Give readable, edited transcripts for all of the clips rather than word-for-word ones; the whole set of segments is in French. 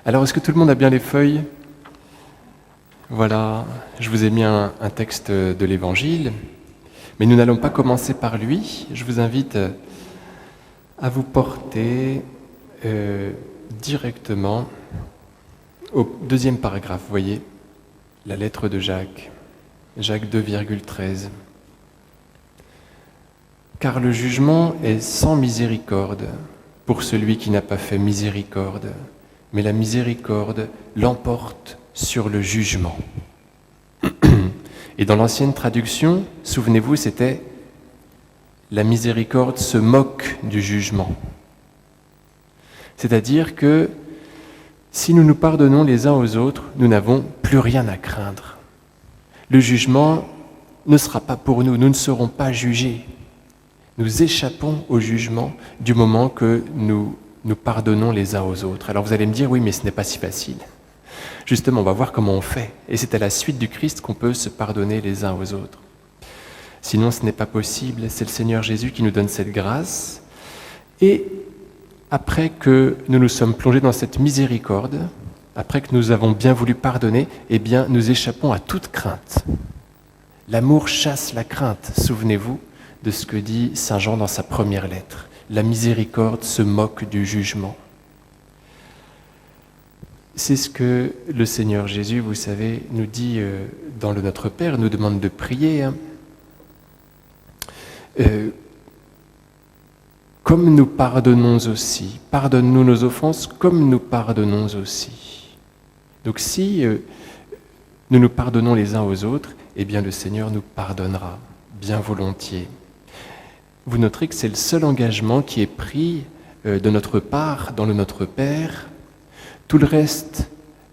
Alors, est-ce que tout le monde a bien les feuilles ? Voilà, je vous ai mis un texte de l'Évangile, mais nous n'allons pas commencer par lui. Je vous invite à vous porter directement au deuxième paragraphe, vous voyez, la lettre de Jacques, Jacques 2,13. Car le jugement est sans miséricorde pour celui qui n'a pas fait miséricorde, mais la miséricorde l'emporte sur le jugement. Et dans l'ancienne traduction, souvenez-vous, c'était « la miséricorde se moque du jugement ». C'est-à-dire que si nous nous pardonnons les uns aux autres, nous n'avons plus rien à craindre. Le jugement ne sera pas pour nous, nous ne serons pas jugés. Nous échappons au jugement du moment que nous nous pardonnons les uns aux autres. Alors vous allez me dire, oui, mais ce n'est pas si facile. Justement, on va voir comment on fait. Et c'est à la suite du Christ qu'on peut se pardonner les uns aux autres. Sinon, ce n'est pas possible. C'est le Seigneur Jésus qui nous donne cette grâce. Et après que nous nous sommes plongés dans cette miséricorde, après que nous avons bien voulu pardonner, eh bien, nous échappons à toute crainte. L'amour chasse la crainte, souvenez-vous de ce que dit Saint Jean dans sa première lettre. La miséricorde se moque du jugement. C'est ce que le Seigneur Jésus, vous savez, nous dit dans le Notre Père, nous demande de prier. Comme nous pardonnons aussi, pardonne-nous nos offenses comme nous pardonnons aussi. Donc si nous nous pardonnons les uns aux autres, eh bien le Seigneur nous pardonnera bien volontiers. Vous noterez que c'est le seul engagement qui est pris de notre part dans le Notre Père. Tout le reste,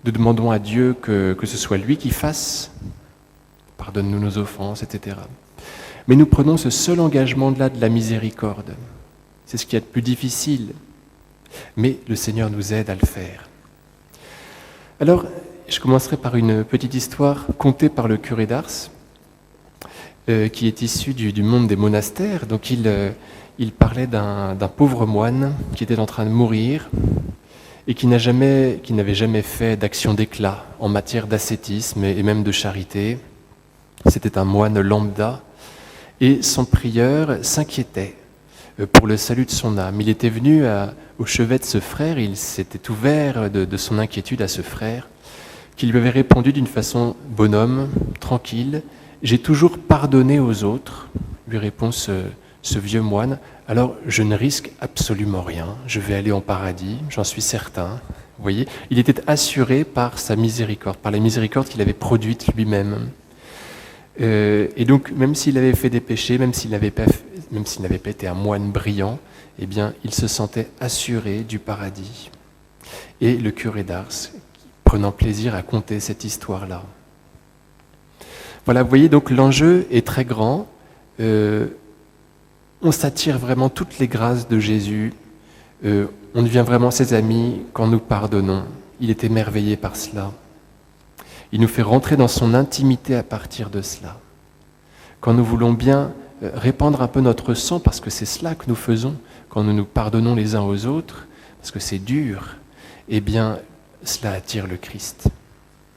nous demandons à Dieu que ce soit lui qui fasse. Pardonne-nous nos offenses, etc. Mais nous prenons ce seul engagement-là de la miséricorde. C'est ce qu'il y a de plus difficile. Mais le Seigneur nous aide à le faire. Alors, je commencerai par une petite histoire contée par le curé d'Ars, qui est issu du monde des monastères. Donc il parlait d'un pauvre moine qui était en train de mourir et qui n'avait jamais fait d'action d'éclat en matière d'ascétisme et même de charité. C'était un moine lambda et son prieur s'inquiétait pour le salut de son âme. Il était venu au chevet de ce frère, il s'était ouvert de son inquiétude à ce frère, qui lui avait répondu d'une façon bonhomme, tranquille. « J'ai toujours pardonné aux autres », lui répond ce vieux moine. « Alors je ne risque absolument rien, je vais aller en paradis, j'en suis certain. » Vous voyez, il était assuré par sa miséricorde, par la miséricorde qu'il avait produite lui-même. Et donc, même s'il avait fait des péchés, même s'il n'avait pas été un moine brillant, eh bien, il se sentait assuré du paradis. Et le curé d'Ars, prenant plaisir à conter cette histoire-là. Voilà, vous voyez, donc l'enjeu est très grand. On s'attire vraiment toutes les grâces de Jésus. On devient vraiment ses amis quand nous pardonnons. Il est émerveillé par cela. Il nous fait rentrer dans son intimité à partir de cela. Quand nous voulons bien répandre un peu notre sang, parce que c'est cela que nous faisons quand nous nous pardonnons les uns aux autres, parce que c'est dur, eh bien, cela attire le Christ.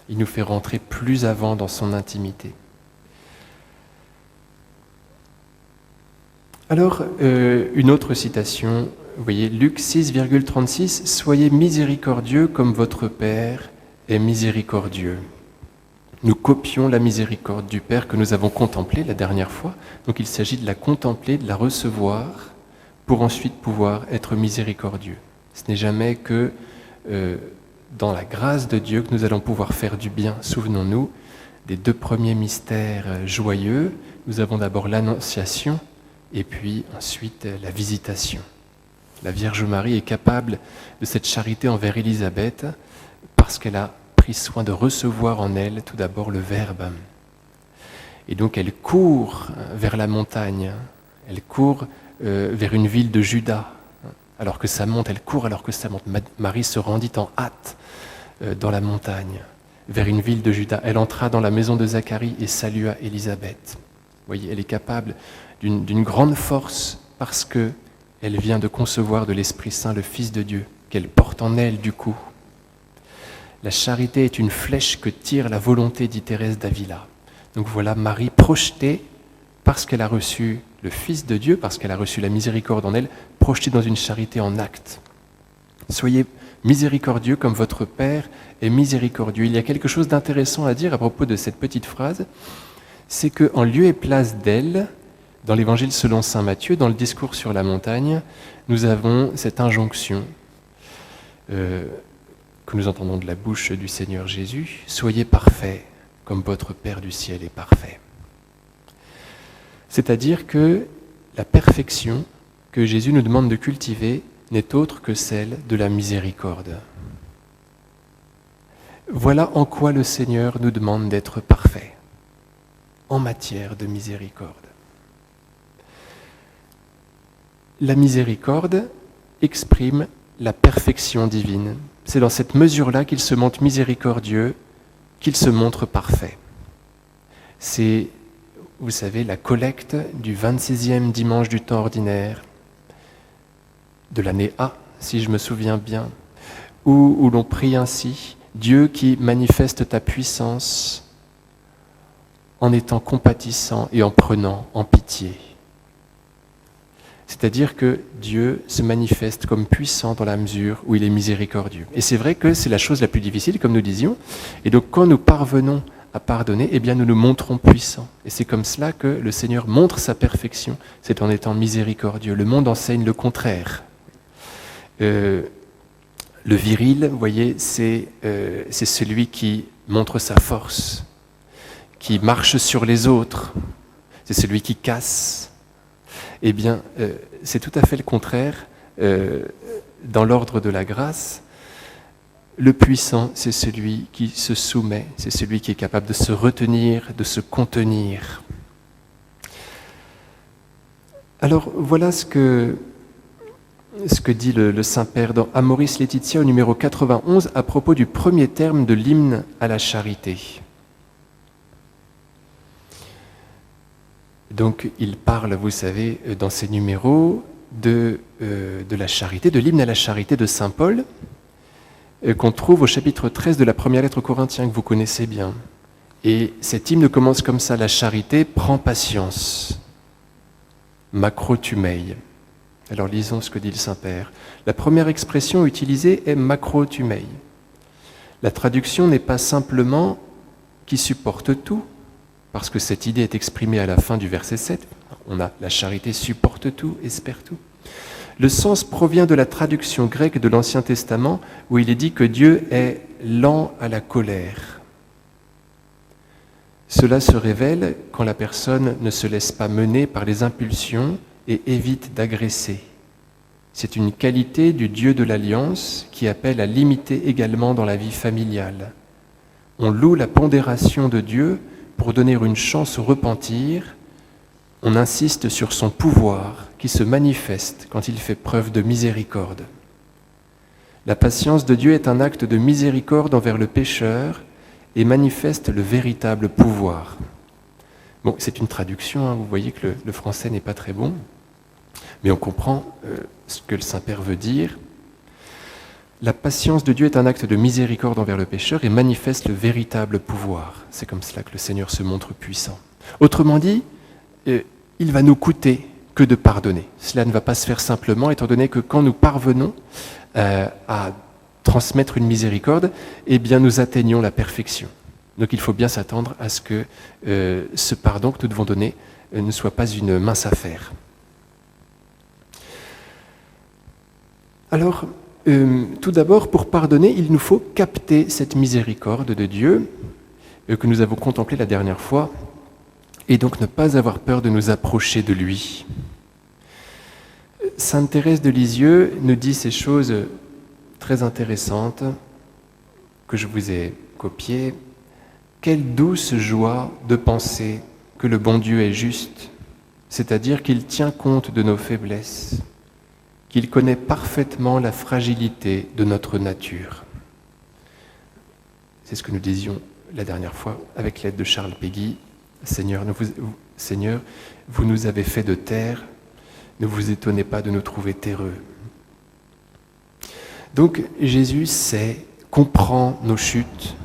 Il nous fait rentrer plus avant dans son intimité. Alors, une autre citation, vous voyez, Luc 6,36, « Soyez miséricordieux comme votre Père est miséricordieux ». Nous copions la miséricorde du Père que nous avons contemplée la dernière fois. Donc il s'agit de la contempler, de la recevoir, pour ensuite pouvoir être miséricordieux. Ce n'est jamais que dans la grâce de Dieu que nous allons pouvoir faire du bien. Souvenons-nous des deux premiers mystères joyeux. Nous avons d'abord l'Annonciation et puis ensuite la Visitation. La Vierge Marie est capable de cette charité envers Élisabeth parce qu'elle a pris soin de recevoir en elle tout d'abord le Verbe. Et donc elle court vers la montagne, elle court vers une ville de Juda, alors que ça monte, elle court alors que ça monte. Marie se rendit en hâte dans la montagne, vers une ville de Juda. Elle entra dans la maison de Zacharie et salua Élisabeth. Vous voyez, elle est capable d'une grande force parce qu'elle vient de concevoir de l'Esprit Saint le Fils de Dieu, qu'elle porte en elle du coup. La charité est une flèche que tire la volonté, dit Thérèse d'Avila. Donc voilà Marie projetée, parce qu'elle a reçu le Fils de Dieu, parce qu'elle a reçu la miséricorde en elle, projetée dans une charité en acte. Soyez miséricordieux comme votre Père est miséricordieux. Il y a quelque chose d'intéressant à dire à propos de cette petite phrase, c'est qu'en lieu et place d'elle, dans l'Évangile selon saint Matthieu, dans le discours sur la montagne, nous avons cette injonction que nous entendons de la bouche du Seigneur Jésus, « Soyez parfaits comme votre Père du ciel est parfait ». C'est-à-dire que la perfection que Jésus nous demande de cultiver n'est autre que celle de la miséricorde. Voilà en quoi le Seigneur nous demande d'être parfaits, en matière de miséricorde. La miséricorde exprime la perfection divine. C'est dans cette mesure-là qu'il se montre miséricordieux, qu'il se montre parfait. C'est, vous savez, la collecte du 26e dimanche du temps ordinaire, de l'année A, si je me souviens bien, où l'on prie ainsi, « Dieu qui manifeste ta puissance en étant compatissant et en prenant en pitié ». C'est-à-dire que Dieu se manifeste comme puissant dans la mesure où il est miséricordieux. Et c'est vrai que c'est la chose la plus difficile, comme nous disions. Et donc quand nous parvenons à pardonner, eh bien nous nous montrons puissants. Et c'est comme cela que le Seigneur montre sa perfection, c'est en étant miséricordieux. Le monde enseigne le contraire. Le viril, vous voyez, c'est celui qui montre sa force, qui marche sur les autres, c'est celui qui casse. Eh bien, c'est tout à fait le contraire. Dans l'ordre de la grâce, le puissant, c'est celui qui se soumet, c'est celui qui est capable de se retenir, de se contenir. Alors, voilà ce que dit le Saint-Père dans Amoris Laetitia au numéro 91 à propos du premier terme de l'hymne à la charité. Donc il parle, vous savez, dans ces numéros de la charité, de l'hymne à la charité de saint Paul, qu'on trouve au chapitre 13 de la première lettre aux Corinthiens, que vous connaissez bien. Et cet hymne commence comme ça, « La charité prend patience, macrotumei ». Alors lisons ce que dit le Saint-Père. La première expression utilisée est « macrotumei ». La traduction n'est pas simplement « qui supporte tout », parce que cette idée est exprimée à la fin du verset 7. On a « la charité supporte tout, espère tout ». Le sens provient de la traduction grecque de l'Ancien Testament où il est dit que Dieu est lent à la colère. Cela se révèle quand la personne ne se laisse pas mener par les impulsions et évite d'agresser. C'est une qualité du Dieu de l'Alliance qui appelle à l'imiter également dans la vie familiale. On loue la pondération de Dieu pour donner une chance au repentir. On insiste sur son pouvoir qui se manifeste quand il fait preuve de miséricorde. La patience de Dieu est un acte de miséricorde envers le pécheur et manifeste le véritable pouvoir. Bon, c'est une traduction, hein, vous voyez que le français n'est pas très bon, mais on comprend ce que le Saint-Père veut dire. La patience de Dieu est un acte de miséricorde envers le pécheur et manifeste le véritable pouvoir. C'est comme cela que le Seigneur se montre puissant. Autrement dit, il va nous coûter que de pardonner. Cela ne va pas se faire simplement, étant donné que quand nous parvenons à transmettre une miséricorde, eh bien nous atteignons la perfection. Donc il faut bien s'attendre à ce que ce pardon que nous devons donner ne soit pas une mince affaire. Alors, tout d'abord, pour pardonner, il nous faut capter cette miséricorde de Dieu que nous avons contemplée la dernière fois, et donc ne pas avoir peur de nous approcher de lui. Sainte Thérèse de Lisieux nous dit ces choses très intéressantes que je vous ai copiées. Quelle douce joie de penser que le bon Dieu est juste, c'est-à-dire qu'il tient compte de nos faiblesses, qu'il connaît parfaitement la fragilité de notre nature. C'est ce que nous disions la dernière fois avec l'aide de Charles Péguy. Seigneur, vous nous avez fait de terre, ne vous étonnez pas de nous trouver terreux. Donc Jésus sait comprend nos chutes,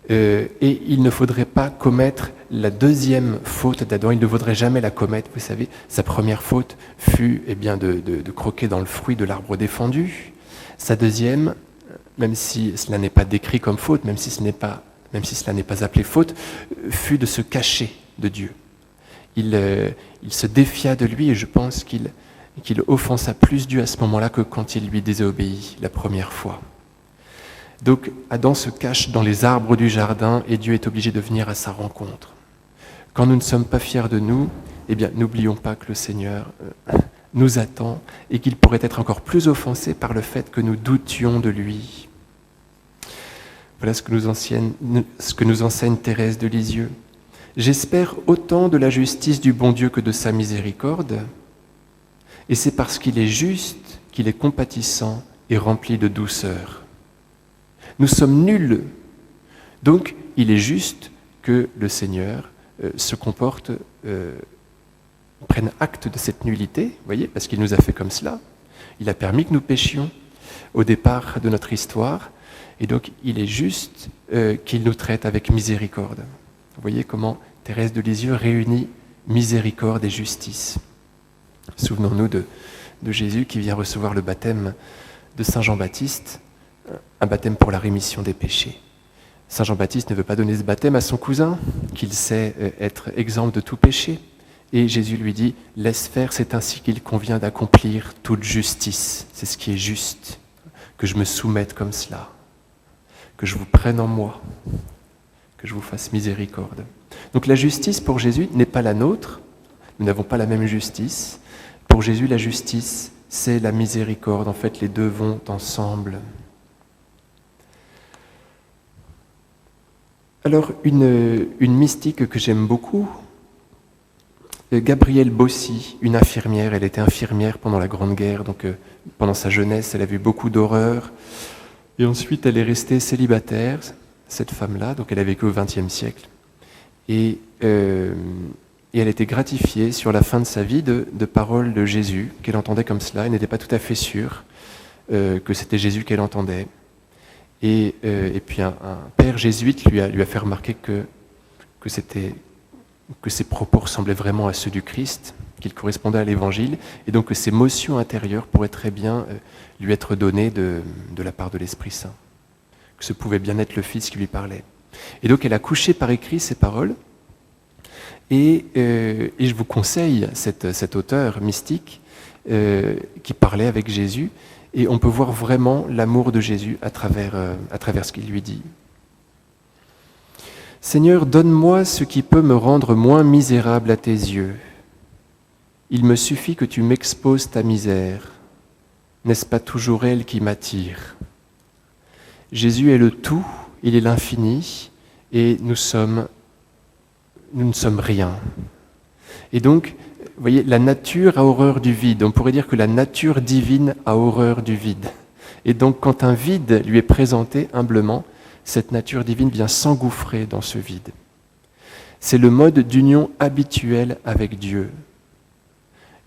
et il ne faudrait pas commettre la deuxième faute d'Adam. Il ne faudrait jamais la commettre. Vous savez, sa première faute fut de croquer dans le fruit de l'arbre défendu. Sa deuxième, même si cela n'est pas décrit comme faute, même si cela n'est pas appelé faute, fut de se cacher de Dieu. Il se défia de lui, et je pense qu'il offensa plus Dieu à ce moment-là que quand il lui désobéit la première fois. Donc Adam se cache dans les arbres du jardin et Dieu est obligé de venir à sa rencontre. Quand nous ne sommes pas fiers de nous, n'oublions pas que le Seigneur nous attend et qu'il pourrait être encore plus offensé par le fait que nous doutions de lui. Voilà ce que nous enseigne Thérèse de Lisieux. J'espère autant de la justice du bon Dieu que de sa miséricorde, et c'est parce qu'il est juste qu'il est compatissant et rempli de douceur. Nous sommes nuls, donc il est juste que le Seigneur se comporte, prenne acte de cette nullité, vous voyez, parce qu'il nous a fait comme cela. Il a permis que nous péchions au départ de notre histoire, et donc il est juste qu'il nous traite avec miséricorde. Vous voyez comment Thérèse de Lisieux réunit miséricorde et justice. Souvenons-nous de Jésus qui vient recevoir le baptême de Saint Jean-Baptiste, un baptême pour la rémission des péchés. Saint Jean-Baptiste ne veut pas donner ce baptême à son cousin, qu'il sait être exempt de tout péché. Et Jésus lui dit, laisse faire, c'est ainsi qu'il convient d'accomplir toute justice. C'est ce qui est juste, que je me soumette comme cela, que je vous prenne en moi, que je vous fasse miséricorde. Donc la justice pour Jésus n'est pas la nôtre, nous n'avons pas la même justice. Pour Jésus, la justice, c'est la miséricorde. En fait, les deux vont ensemble. Alors, une mystique que j'aime beaucoup, Gabrielle Bossy, une infirmière, elle était infirmière pendant la Grande Guerre, donc pendant sa jeunesse, elle a vu beaucoup d'horreurs, et ensuite elle est restée célibataire, cette femme-là, donc elle a vécu au XXe siècle, et elle était gratifiée sur la fin de sa vie de paroles de Jésus, qu'elle entendait comme cela, elle n'était pas tout à fait sûre que c'était Jésus qu'elle entendait. Et puis un père jésuite lui a fait remarquer que ses propos ressemblaient vraiment à ceux du Christ, qu'ils correspondaient à l'Évangile, et donc que ces motions intérieures pourraient très bien lui être données de la part de l'Esprit Saint, que ce pouvait bien être le Fils qui lui parlait. Et donc elle a couché par écrit ces paroles, et je vous conseille cet auteur mystique qui parlait avec Jésus, et on peut voir vraiment l'amour de Jésus à travers ce qu'il lui dit. Seigneur, donne-moi ce qui peut me rendre moins misérable à tes yeux. Il me suffit que tu m'exposes ta misère. N'est-ce pas toujours elle qui m'attire? Jésus est le tout, il est l'infini, et nous ne sommes rien. Et donc, vous voyez, la nature a horreur du vide. On pourrait dire que la nature divine a horreur du vide. Et donc, quand un vide lui est présenté humblement, cette nature divine vient s'engouffrer dans ce vide. C'est le mode d'union habituel avec Dieu.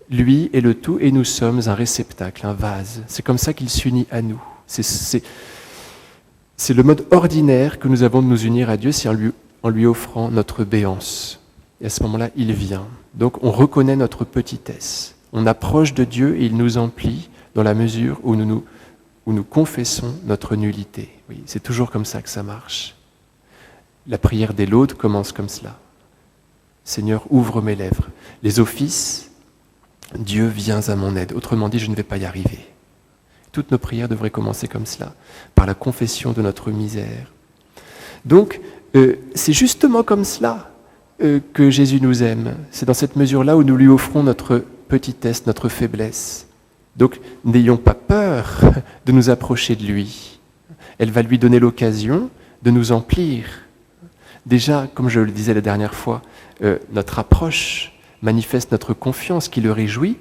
Lui est le tout et nous sommes un réceptacle, un vase. C'est comme ça qu'il s'unit à nous. C'est le mode ordinaire que nous avons de nous unir à Dieu, c'est en lui offrant notre béance. Et à ce moment-là, il vient. Donc on reconnaît notre petitesse. On approche de Dieu et il nous emplit dans la mesure où nous confessons notre nullité. Oui, c'est toujours comme ça que ça marche. La prière des laudes commence comme cela. Seigneur, ouvre mes lèvres. Les offices, Dieu vient à mon aide. Autrement dit, je ne vais pas y arriver. Toutes nos prières devraient commencer comme cela, par la confession de notre misère. Donc, c'est justement comme cela que Jésus nous aime. C'est dans cette mesure-là où nous lui offrons notre petitesse, notre faiblesse. Donc, n'ayons pas peur de nous approcher de lui. Elle va lui donner l'occasion de nous emplir. Déjà, comme je le disais la dernière fois, notre approche manifeste notre confiance qui le réjouit,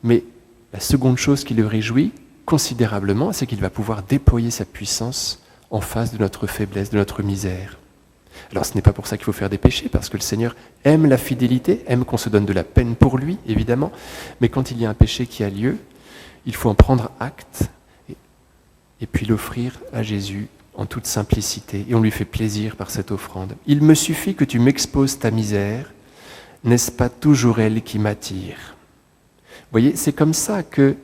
mais la seconde chose qui le réjouit considérablement, c'est qu'il va pouvoir déployer sa puissance en face de notre faiblesse, de notre misère. Alors ce n'est pas pour ça qu'il faut faire des péchés, parce que le Seigneur aime la fidélité, aime qu'on se donne de la peine pour lui, évidemment, mais quand il y a un péché qui a lieu, il faut en prendre acte et puis l'offrir à Jésus en toute simplicité. Et on lui fait plaisir par cette offrande. « Il me suffit que tu m'exposes ta misère, n'est-ce pas toujours elle qui m'attire ?» Vous voyez, c'est comme ça que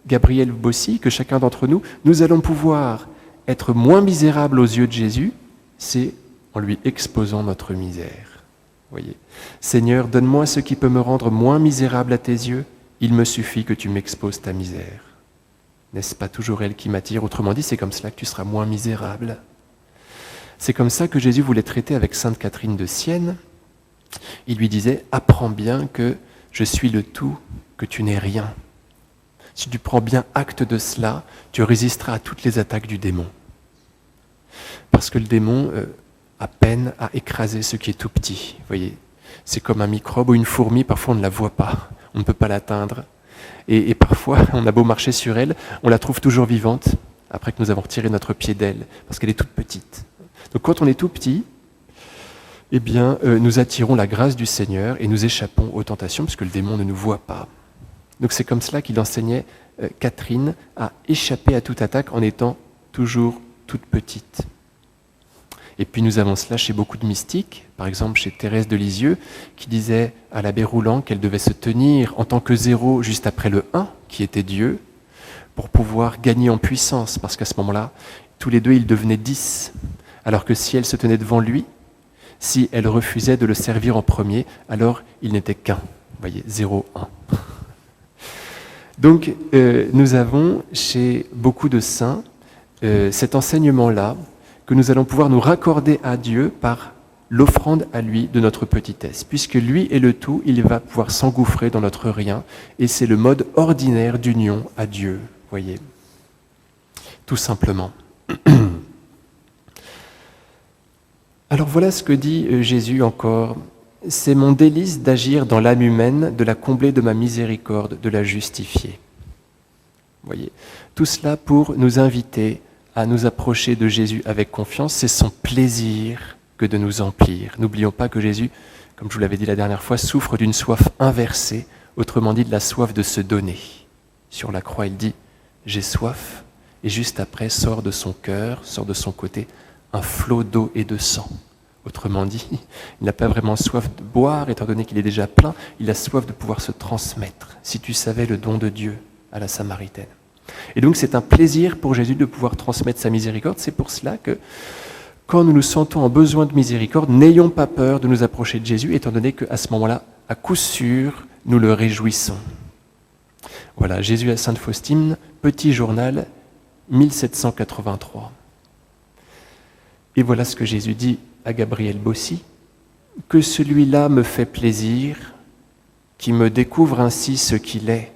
Gabriel Bossi, que chacun d'entre nous, nous allons pouvoir être moins misérables aux yeux de Jésus, c'est en lui exposant notre misère. Voyez, Seigneur, donne-moi ce qui peut me rendre moins misérable à tes yeux, il me suffit que tu m'exposes ta misère. N'est-ce pas toujours elle qui m'attire ? Autrement dit, c'est comme cela que tu seras moins misérable. C'est comme ça que Jésus voulait traiter avec Sainte Catherine de Sienne. Il lui disait, apprends bien que je suis le tout, que tu n'es rien. Si tu prends bien acte de cela, tu résisteras à toutes les attaques du démon. Parce que le démon a peine à écraser ce qui est tout petit. Vous voyez, c'est comme un microbe ou une fourmi, parfois on ne la voit pas, on ne peut pas l'atteindre. Et parfois, on a beau marcher sur elle, on la trouve toujours vivante, après que nous avons retiré notre pied d'elle, parce qu'elle est toute petite. Donc quand on est tout petit, eh bien, nous attirons la grâce du Seigneur et nous échappons aux tentations, puisque le démon ne nous voit pas. Donc c'est comme cela qu'il enseignait Catherine à échapper à toute attaque en étant toujours toute petite. Et puis nous avons cela chez beaucoup de mystiques, par exemple chez Thérèse de Lisieux, qui disait à l'abbé Roulant qu'elle devait se tenir en tant que zéro juste après le 1, qui était Dieu, pour pouvoir gagner en puissance, parce qu'à ce moment-là, tous les deux, ils devenaient 10. Alors que si elle se tenait devant lui, si elle refusait de le servir en premier, alors il n'était qu'un. Vous voyez, 0, 1. Donc, nous avons chez beaucoup de saints cet enseignement-là, que nous allons pouvoir nous raccorder à Dieu par l'offrande à lui de notre petitesse. Puisque lui est le tout, il va pouvoir s'engouffrer dans notre rien, et c'est le mode ordinaire d'union à Dieu, voyez. Tout simplement. Alors voilà ce que dit Jésus encore. C'est mon délice d'agir dans l'âme humaine, de la combler de ma miséricorde, de la justifier. Voyez, tout cela pour nous inviter à nous approcher de Jésus avec confiance, c'est son plaisir que de nous emplir. N'oublions pas que Jésus, comme je vous l'avais dit la dernière fois, souffre d'une soif inversée, autrement dit de la soif de se donner. Sur la croix, il dit « j'ai soif », et juste après sort de son cœur, sort de son côté, un flot d'eau et de sang. Autrement dit, il n'a pas vraiment soif de boire, étant donné qu'il est déjà plein, il a soif de pouvoir se transmettre. Si tu savais le don de Dieu à la Samaritaine. Et donc c'est un plaisir pour Jésus de pouvoir transmettre sa miséricorde. C'est pour cela que quand nous nous sentons en besoin de miséricorde, n'ayons pas peur de nous approcher de Jésus, étant donné qu'à ce moment-là, à coup sûr, nous le réjouissons. Voilà, Jésus à Sainte Faustine, petit journal, 1783. Et voilà ce que Jésus dit à Gabriel Bossi, que celui-là me fait plaisir, qui me découvre ainsi ce qu'il est,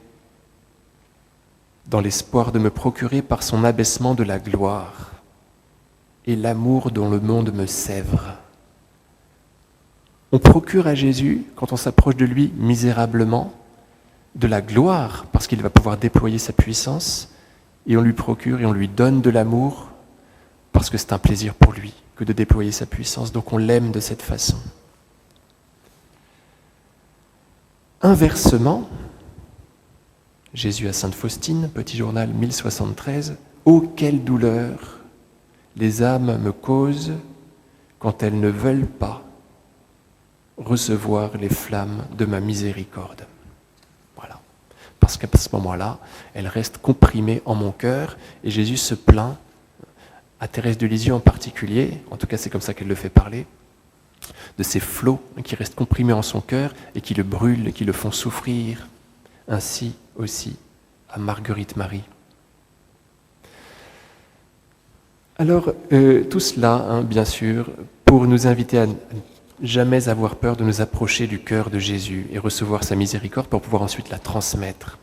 dans l'espoir de me procurer par son abaissement de la gloire et l'amour dont le monde me sèvre. On procure à Jésus, quand on s'approche de lui misérablement, de la gloire, parce qu'il va pouvoir déployer sa puissance, et on lui procure et on lui donne de l'amour, parce que c'est un plaisir pour lui que de déployer sa puissance, donc on l'aime de cette façon. Inversement, Jésus à Sainte Faustine, petit journal 1073, « Oh, quelle douleur les âmes me causent quand elles ne veulent pas recevoir les flammes de ma miséricorde. » Voilà. Parce qu'à ce moment-là, elles restent comprimées en mon cœur, et Jésus se plaint, à Thérèse de Lisieux en particulier, en tout cas c'est comme ça qu'elle le fait parler, de ces flots qui restent comprimés en son cœur et qui le brûlent, qui le font souffrir. Ainsi aussi à Marguerite Marie. Alors, tout cela, bien sûr, pour nous inviter à ne jamais avoir peur de nous approcher du cœur de Jésus et recevoir sa miséricorde pour pouvoir ensuite la transmettre.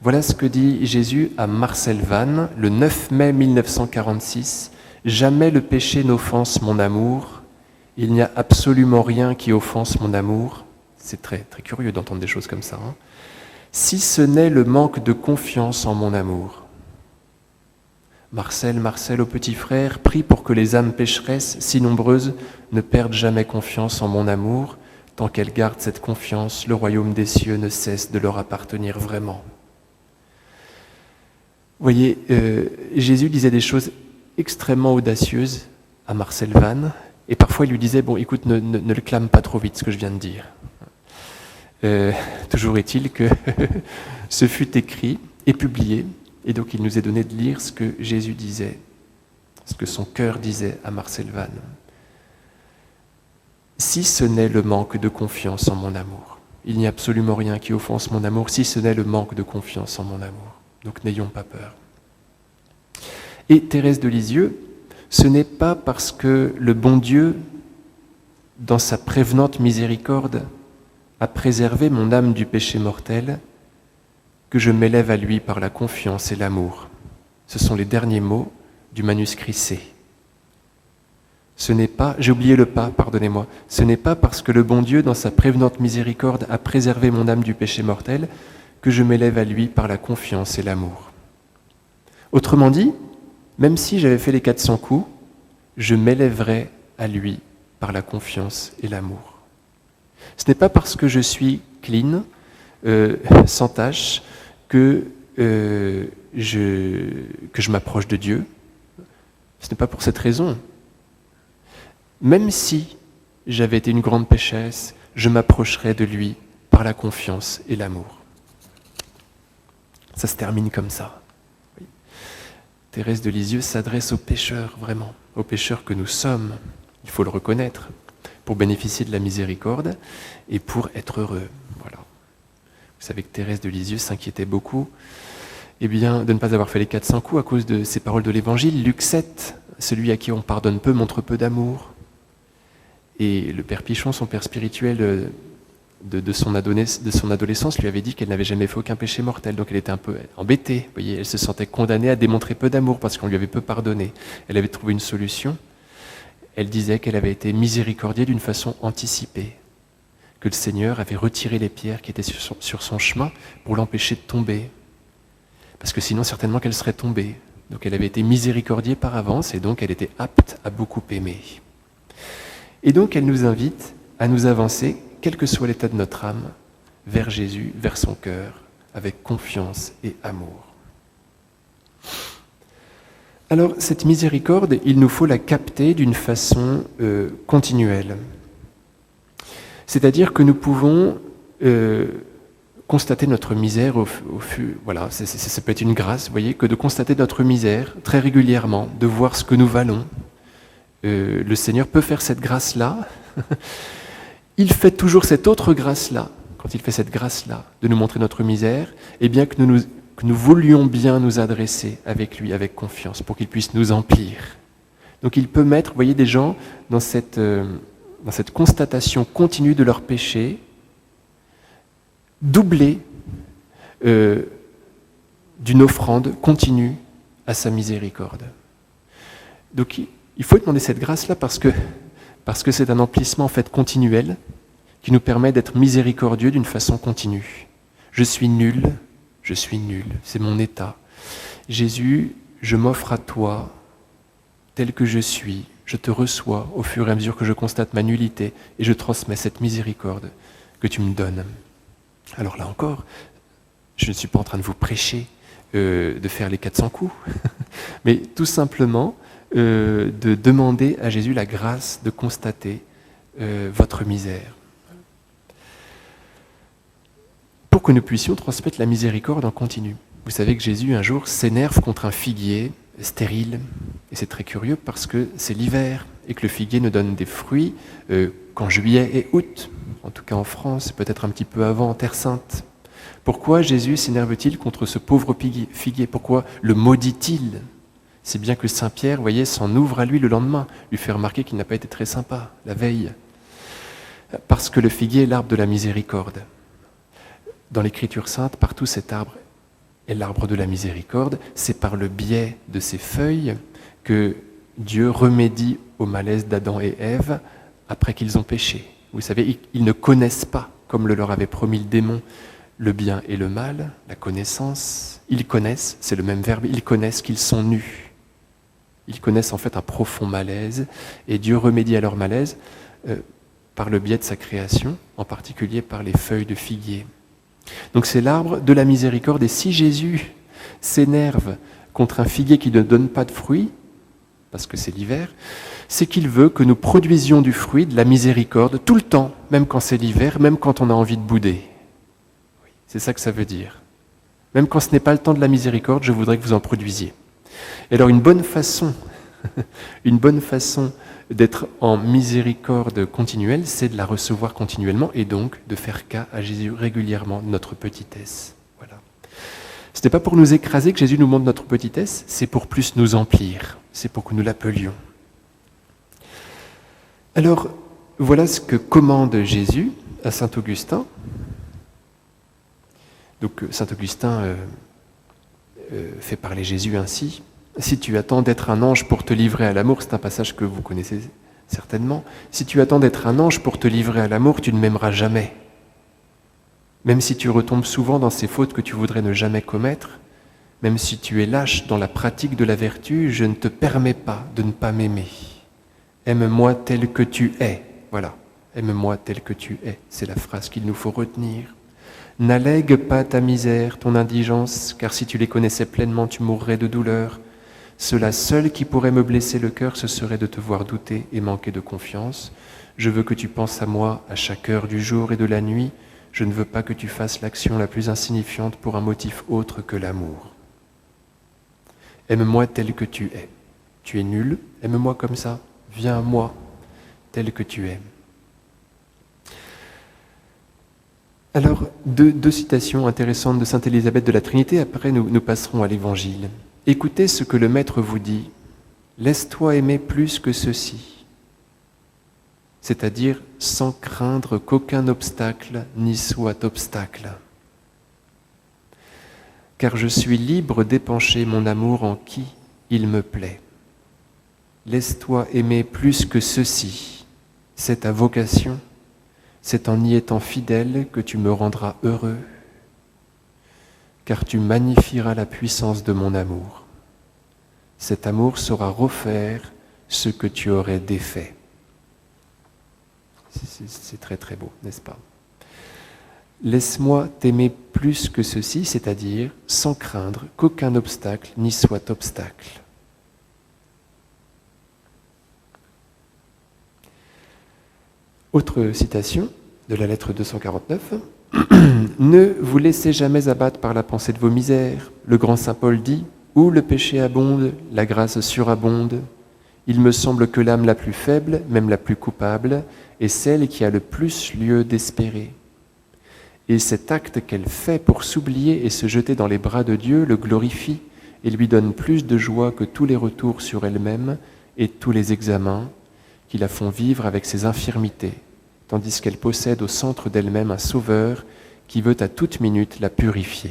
Voilà ce que dit Jésus à Marcel Vannes, le 9 mai 1946. « Jamais le péché n'offense mon amour. Il n'y a absolument rien qui offense mon amour. » C'est très, très curieux d'entendre des choses comme ça. Si ce n'est le manque de confiance en mon amour. Marcel, ô petit frère, prie pour que les âmes pécheresses, si nombreuses, ne perdent jamais confiance en mon amour. Tant qu'elles gardent cette confiance, le royaume des cieux ne cesse de leur appartenir vraiment. voyez, Jésus disait des choses extrêmement audacieuses à Marcel Vannes, et parfois il lui disait, bon écoute, ne le clame pas trop vite ce que je viens de dire. Toujours est-il que ce fut écrit et publié, et donc il nous est donné de lire ce que Jésus disait, ce que son cœur disait à Marcel Vannes. Si ce n'est le manque de confiance en mon amour, il n'y a absolument rien qui offense mon amour, si ce n'est le manque de confiance en mon amour. Donc n'ayons pas peur. Et Thérèse de Lisieux, ce n'est pas parce que le bon Dieu, dans sa prévenante miséricorde, a préservé mon âme du péché mortel, que je m'élève à lui par la confiance et l'amour. Ce sont les derniers mots du manuscrit C. Ce n'est pas, j'ai oublié le pas, pardonnez-moi, ce n'est pas parce que le bon Dieu, dans sa prévenante miséricorde, a préservé mon âme du péché mortel, que je m'élève à lui par la confiance et l'amour. Autrement dit, même si j'avais fait les 400 coups, je m'élèverai à lui par la confiance et l'amour. Ce n'est pas parce que je suis clean, sans tâche, que je m'approche de Dieu. Ce n'est pas pour cette raison. Même si j'avais été une grande pécheresse, je m'approcherai de lui par la confiance et l'amour. Ça se termine comme ça. Oui. Thérèse de Lisieux s'adresse aux pécheurs, vraiment, aux pécheurs que nous sommes, il faut le reconnaître, pour bénéficier de la miséricorde et pour être heureux. Voilà. Vous savez que Thérèse de Lisieux s'inquiétait beaucoup de ne pas avoir fait les 400 coups à cause de ces paroles de l'Évangile. Luc 7, celui à qui on pardonne peu montre peu d'amour. Et le père Pichon, son père spirituel de son adolescence, lui avait dit qu'elle n'avait jamais fait aucun péché mortel. Donc elle était un peu embêtée. Vous voyez, elle se sentait condamnée à démontrer peu d'amour parce qu'on lui avait peu pardonné. Elle avait trouvé une solution. Elle disait qu'elle avait été miséricordiée d'une façon anticipée, que le Seigneur avait retiré les pierres qui étaient sur son chemin pour l'empêcher de tomber. Parce que sinon, certainement qu'elle serait tombée. Donc elle avait été miséricordiée par avance et donc elle était apte à beaucoup aimer. Et donc elle nous invite à nous avancer, quel que soit l'état de notre âme, vers Jésus, vers son cœur, avec confiance et amour. Alors cette miséricorde, il nous faut la capter d'une façon continuelle. C'est-à-dire que nous pouvons constater notre misère voilà, ça peut être une grâce, vous voyez, que de constater notre misère très régulièrement, de voir ce que nous valons. Le Seigneur peut faire cette grâce-là. Il fait toujours cette autre grâce-là, quand il fait cette grâce-là, de nous montrer notre misère, et bien que nous voulions bien nous adresser avec lui, avec confiance, pour qu'il puisse nous emplir. Donc il peut mettre, vous voyez, des gens dans cette constatation continue de leur péché, doublée d'une offrande continue à sa miséricorde. Donc il faut demander cette grâce-là parce que c'est un emplissement en fait continuel qui nous permet d'être miséricordieux d'une façon continue. Je suis nul, c'est mon état. Jésus, je m'offre à toi tel que je suis, je te reçois au fur et à mesure que je constate ma nullité et je transmets cette miséricorde que tu me donnes. Alors là encore, je ne suis pas en train de vous prêcher de faire les 400 coups, mais tout simplement de demander à Jésus la grâce de constater votre misère. Pour que nous puissions transmettre la miséricorde en continu. Vous savez que Jésus, un jour, s'énerve contre un figuier stérile. Et c'est très curieux parce que c'est l'hiver et que le figuier ne donne des fruits qu'en juillet et août. En tout cas en France, peut-être un petit peu avant, en Terre Sainte. Pourquoi Jésus s'énerve-t-il contre ce pauvre figuier? Pourquoi le maudit-il? C'est bien que Saint Pierre, vous voyez, s'en ouvre à lui le lendemain, lui fait remarquer qu'il n'a pas été très sympa la veille. Parce que le figuier est l'arbre de la miséricorde. Dans l'Écriture sainte, partout cet arbre est l'arbre de la miséricorde. C'est par le biais de ses feuilles que Dieu remédie au malaise d'Adam et Ève après qu'ils ont péché. Vous savez, ils ne connaissent pas, comme le leur avait promis le démon, le bien et le mal, la connaissance. Ils connaissent, c'est le même verbe, ils connaissent qu'ils sont nus. Ils connaissent en fait un profond malaise et Dieu remédie à leur malaise par le biais de sa création, en particulier par les feuilles de figuier. Donc c'est l'arbre de la miséricorde et si Jésus s'énerve contre un figuier qui ne donne pas de fruits, parce que c'est l'hiver, c'est qu'il veut que nous produisions du fruit, de la miséricorde, tout le temps, même quand c'est l'hiver, même quand on a envie de bouder. C'est ça que ça veut dire. Même quand ce n'est pas le temps de la miséricorde, je voudrais que vous en produisiez. Et alors une bonne façon d'être en miséricorde continuelle, c'est de la recevoir continuellement et donc de faire cas à Jésus régulièrement de notre petitesse. Voilà. Ce n'est pas pour nous écraser que Jésus nous montre notre petitesse, c'est pour plus nous emplir, c'est pour que nous l'appelions. Alors, voilà ce que commande Jésus à saint Augustin. Donc, saint Augustin fait parler Jésus ainsi. Si tu attends d'être un ange pour te livrer à l'amour, c'est un passage que vous connaissez certainement. Si tu attends d'être un ange pour te livrer à l'amour, tu ne m'aimeras jamais. Même si tu retombes souvent dans ces fautes que tu voudrais ne jamais commettre, même si tu es lâche dans la pratique de la vertu, je ne te permets pas de ne pas m'aimer. Aime-moi tel que tu es. Voilà, aime-moi tel que tu es. C'est la phrase qu'il nous faut retenir. N'allègue pas ta misère, ton indigence, car si tu les connaissais pleinement, tu mourrais de douleur. Cela seul qui pourrait me blesser le cœur, ce serait de te voir douter et manquer de confiance. Je veux que tu penses à moi à chaque heure du jour et de la nuit. Je ne veux pas que tu fasses l'action la plus insignifiante pour un motif autre que l'amour. Aime-moi tel que tu es. Tu es nul, aime-moi comme ça. Viens à moi, tel que tu es. Alors, deux citations intéressantes de sainte Élisabeth de la Trinité, après nous passerons à l'Évangile. Écoutez ce que le Maître vous dit. Laisse-toi aimer plus que ceci. C'est-à-dire sans craindre qu'aucun obstacle n'y soit obstacle. Car je suis libre d'épancher mon amour en qui il me plaît. Laisse-toi aimer plus que ceci. C'est ta vocation. C'est en y étant fidèle que tu me rendras heureux, car tu magnifieras la puissance de mon amour. Cet amour saura refaire ce que tu aurais défait. C'est très très beau, n'est-ce pas? Laisse-moi t'aimer plus que ceci, c'est-à-dire sans craindre qu'aucun obstacle n'y soit obstacle. Autre citation de la lettre 249. Ne vous laissez jamais abattre par la pensée de vos misères. Le grand saint Paul dit, où le péché abonde, la grâce surabonde. Il me semble que l'âme la plus faible, même la plus coupable, est celle qui a le plus lieu d'espérer. Et cet acte qu'elle fait pour s'oublier et se jeter dans les bras de Dieu le glorifie et lui donne plus de joie que tous les retours sur elle-même et tous les examens qui la font vivre avec ses infirmités, tandis qu'elle possède au centre d'elle-même un sauveur qui veut à toute minute la purifier.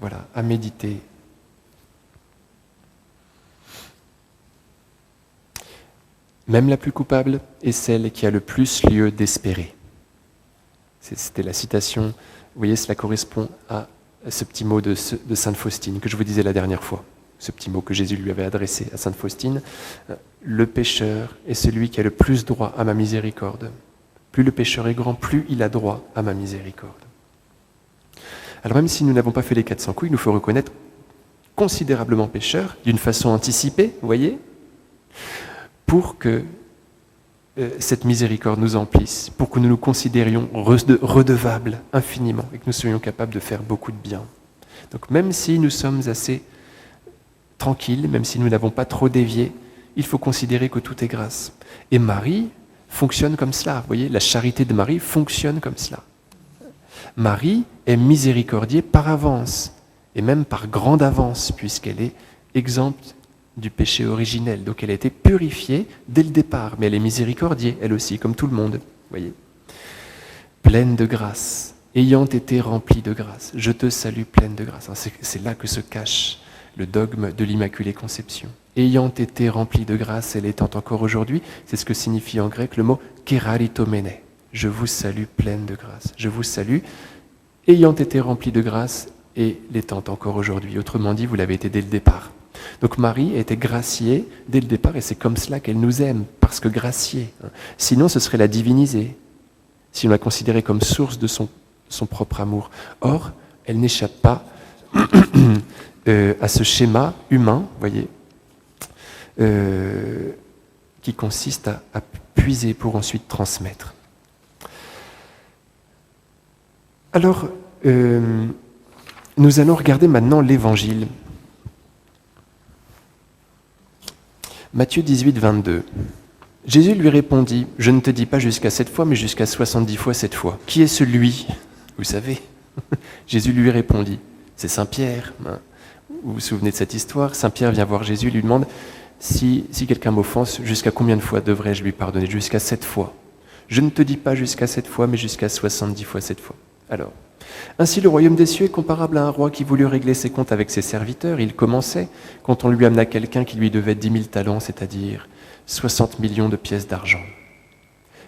Voilà, à méditer. Même la plus coupable est celle qui a le plus lieu d'espérer. C'était la citation, vous voyez, cela correspond à ce petit mot de sainte Faustine que je vous disais la dernière fois. Ce petit mot que Jésus lui avait adressé à sainte Faustine. Le pécheur est celui qui a le plus droit à ma miséricorde. Plus le pécheur est grand, plus il a droit à ma miséricorde. Alors même si nous n'avons pas fait les 400 coups, il nous faut reconnaître considérablement pécheurs, d'une façon anticipée, vous voyez, pour que cette miséricorde nous emplisse, pour que nous nous considérions redevables infiniment et que nous soyons capables de faire beaucoup de bien. Donc même si nous sommes assez tranquilles, même si nous n'avons pas trop dévié, il faut considérer que tout est grâce. Et Marie fonctionne comme cela, vous voyez, la charité de Marie fonctionne comme cela. Marie est miséricordiée par avance, et même par grande avance, puisqu'elle est exempte du péché originel. Donc elle a été purifiée dès le départ, mais elle est miséricordiée, elle aussi, comme tout le monde, voyez. Pleine de grâce, ayant été remplie de grâce. Je te salue pleine de grâce. C'est là que se cache le dogme de l'Immaculée Conception. Ayant été remplie de grâce et l'étant encore aujourd'hui, c'est ce que signifie en grec le mot kéraritomene. Je vous salue pleine de grâce. Je vous salue, ayant été remplie de grâce et l'étant encore aujourd'hui. Autrement dit, vous l'avez été dès le départ. Donc Marie a été graciée dès le départ et c'est comme cela qu'elle nous aime, parce que graciée. Sinon, ce serait la diviniser, si on la considérait comme source de son propre amour. Or, elle n'échappe pas à ce schéma humain, voyez, qui consiste à puiser pour ensuite transmettre. Alors, nous allons regarder maintenant l'Évangile. Matthieu 18, 22. Jésus lui répondit, « Je ne te dis pas jusqu'à 7 fois, mais jusqu'à 70 fois 7 fois. Qui est celui ?» Vous savez, Jésus lui répondit, « C'est Saint Pierre. » Vous vous souvenez de cette histoire? Saint Pierre vient voir Jésus, lui demande, « Si quelqu'un m'offense, jusqu'à combien de fois devrais-je lui pardonner? Jusqu'à 7 fois. Je ne te dis pas jusqu'à 7 fois, mais jusqu'à 70 fois 7 fois. » Alors, ainsi le royaume des cieux est comparable à un roi qui voulut régler ses comptes avec ses serviteurs. Il commençait quand on lui amena quelqu'un qui lui devait 10 000 talents, c'est-à-dire 60 millions de pièces d'argent.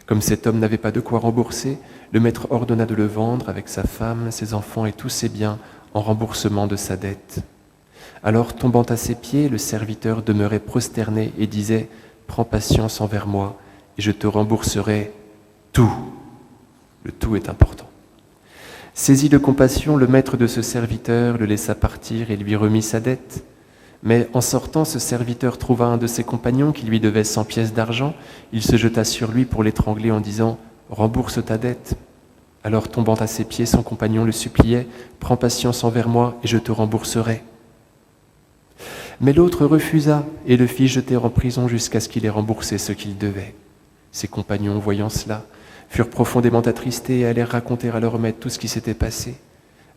Comme cet homme n'avait pas de quoi rembourser, le maître ordonna de le vendre avec sa femme, ses enfants et tous ses biens en remboursement de sa dette. Alors, tombant à ses pieds, le serviteur demeurait prosterné et disait « Prends patience envers moi et je te rembourserai tout. » Le tout est important. Saisi de compassion, le maître de ce serviteur le laissa partir et lui remit sa dette. Mais en sortant, ce serviteur trouva un de ses compagnons qui lui devait 100 pièces d'argent. Il se jeta sur lui pour l'étrangler en disant « Rembourse ta dette ». Alors, tombant à ses pieds, son compagnon le suppliait « Prends patience envers moi et je te rembourserai ». Mais l'autre refusa et le fit jeter en prison jusqu'à ce qu'il ait remboursé ce qu'il devait. Ses compagnons, voyant cela, furent profondément attristés et allèrent raconter à leur maître tout ce qui s'était passé.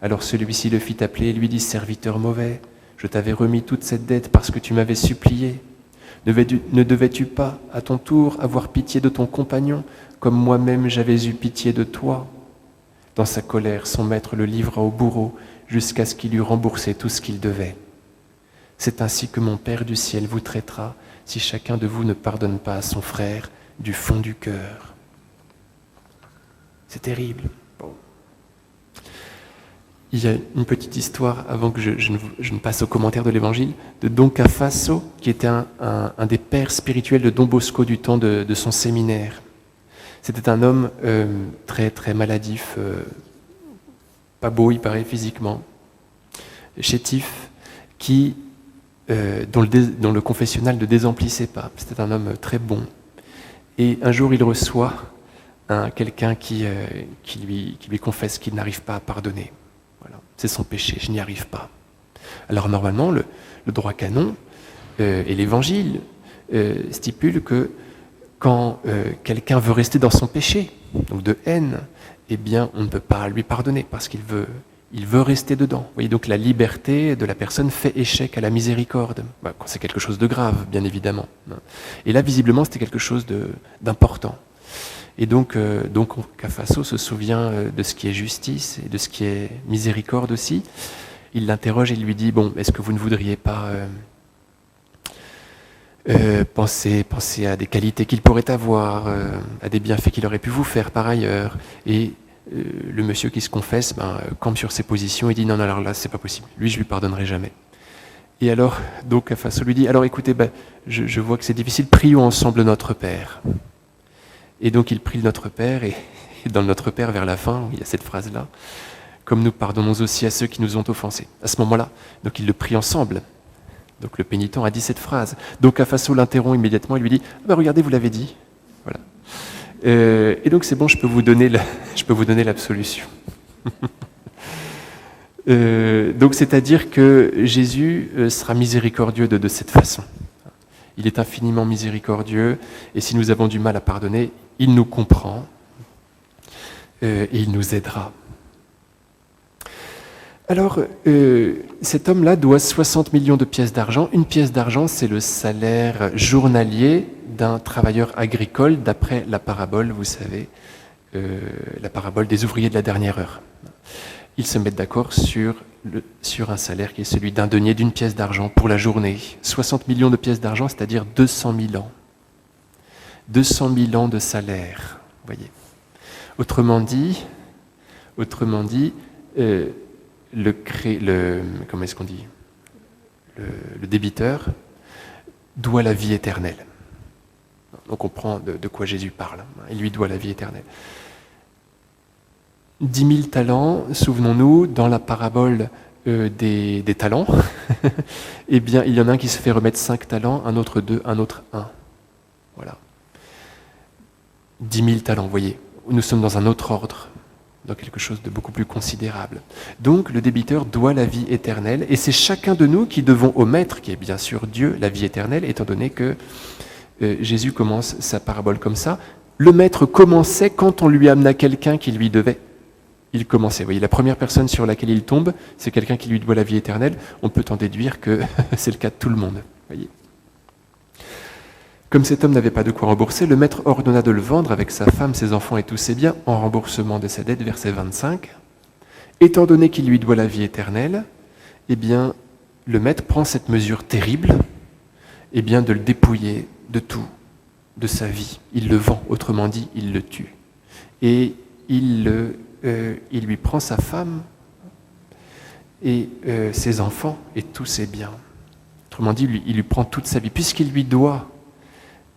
Alors celui-ci le fit appeler et lui dit « Serviteur mauvais, je t'avais remis toute cette dette parce que tu m'avais supplié. Ne devais-tu pas, à ton tour, avoir pitié de ton compagnon, comme moi-même j'avais eu pitié de toi ?» Dans sa colère, son maître le livra au bourreau jusqu'à ce qu'il eût remboursé tout ce qu'il devait. C'est ainsi que mon Père du ciel vous traitera si chacun de vous ne pardonne pas à son frère du fond du cœur. C'est terrible. Bon. Il y a une petite histoire, avant que je ne passe au commentaire de l'Évangile, de Don Cafasso, qui était un des pères spirituels de Don Bosco du temps de son séminaire. C'était un homme très, très maladif, pas beau, il paraît, physiquement, chétif, dont le confessionnal ne désemplissait pas. C'était un homme très bon. Et un jour, il reçoit quelqu'un qui lui confesse qu'il n'arrive pas à pardonner. Voilà. C'est son péché, je n'y arrive pas. Alors normalement, le droit canon et l'Évangile stipulent que quand quelqu'un veut rester dans son péché, donc de haine, eh bien on ne peut pas lui pardonner parce qu'il veut rester dedans. Vous voyez, donc la liberté de la personne fait échec à la miséricorde, quand c'est quelque chose de grave, bien évidemment. Et là, visiblement, c'était quelque chose d'important. Et donc Cafasso se souvient de ce qui est justice et de ce qui est miséricorde aussi. Il l'interroge et il lui dit « Bon, est-ce que vous ne voudriez pas penser à des qualités qu'il pourrait avoir, à des bienfaits qu'il aurait pu vous faire par ailleurs ?» Et le monsieur qui se confesse campe sur ses positions et dit « Non, alors là, c'est pas possible. Lui, je lui pardonnerai jamais. » Et alors, donc Cafasso lui dit « Alors écoutez, je vois que c'est difficile, prions ensemble notre Père. » Et donc il prie le Notre Père, et dans le Notre Père, vers la fin, il y a cette phrase-là, « Comme nous pardonnons aussi à ceux qui nous ont offensés. » À ce moment-là, donc ils le prient ensemble. Donc le pénitent a dit cette phrase. Donc Cafasso l'interrompt immédiatement et lui dit « Regardez, vous l'avez dit. » Voilà. Et donc c'est bon, je peux vous donner l'absolution. Donc c'est-à-dire que Jésus sera miséricordieux de cette façon. Il est infiniment miséricordieux, et si nous avons du mal à pardonner, il nous comprend et il nous aidera. Alors, cet homme-là doit 60 millions de pièces d'argent. Une pièce d'argent, c'est le salaire journalier d'un travailleur agricole, d'après la parabole, vous savez, la parabole des ouvriers de la dernière heure. Ils se mettent d'accord sur un salaire qui est celui d'un denier d'une pièce d'argent pour la journée. 60 millions de pièces d'argent, c'est-à-dire 200 000 ans. 200 000 ans de salaire, vous voyez. Autrement dit, comment est-ce qu'on dit, le débiteur doit la vie éternelle. On comprend de quoi Jésus parle. Il lui doit la vie éternelle. 10 000 talents, souvenons-nous, dans la parabole des talents, eh bien, il y en a un qui se fait remettre 5 talents, un autre 2, un autre 1. Voilà. 10 000 talents, vous voyez. Nous sommes dans un autre ordre, dans quelque chose de beaucoup plus considérable. Donc, le débiteur doit la vie éternelle, et c'est chacun de nous qui devons au Maître, qui est bien sûr Dieu, la vie éternelle, étant donné que Jésus commence sa parabole comme ça. Le Maître commençait quand on lui amena quelqu'un qui lui devait. Il commençait. Vous voyez, la première personne sur laquelle il tombe, c'est quelqu'un qui lui doit la vie éternelle. On peut en déduire que c'est le cas de tout le monde. Voyez. Comme cet homme n'avait pas de quoi rembourser, le maître ordonna de le vendre avec sa femme, ses enfants et tous ses biens en remboursement de sa dette, verset 25. Étant donné qu'il lui doit la vie éternelle, eh bien, le maître prend cette mesure terrible, eh bien, de le dépouiller de tout, de sa vie. Il le vend, autrement dit, il le tue. Et il lui prend sa femme et ses enfants et tous ses biens. Autrement dit, il lui prend toute sa vie. Puisqu'il lui doit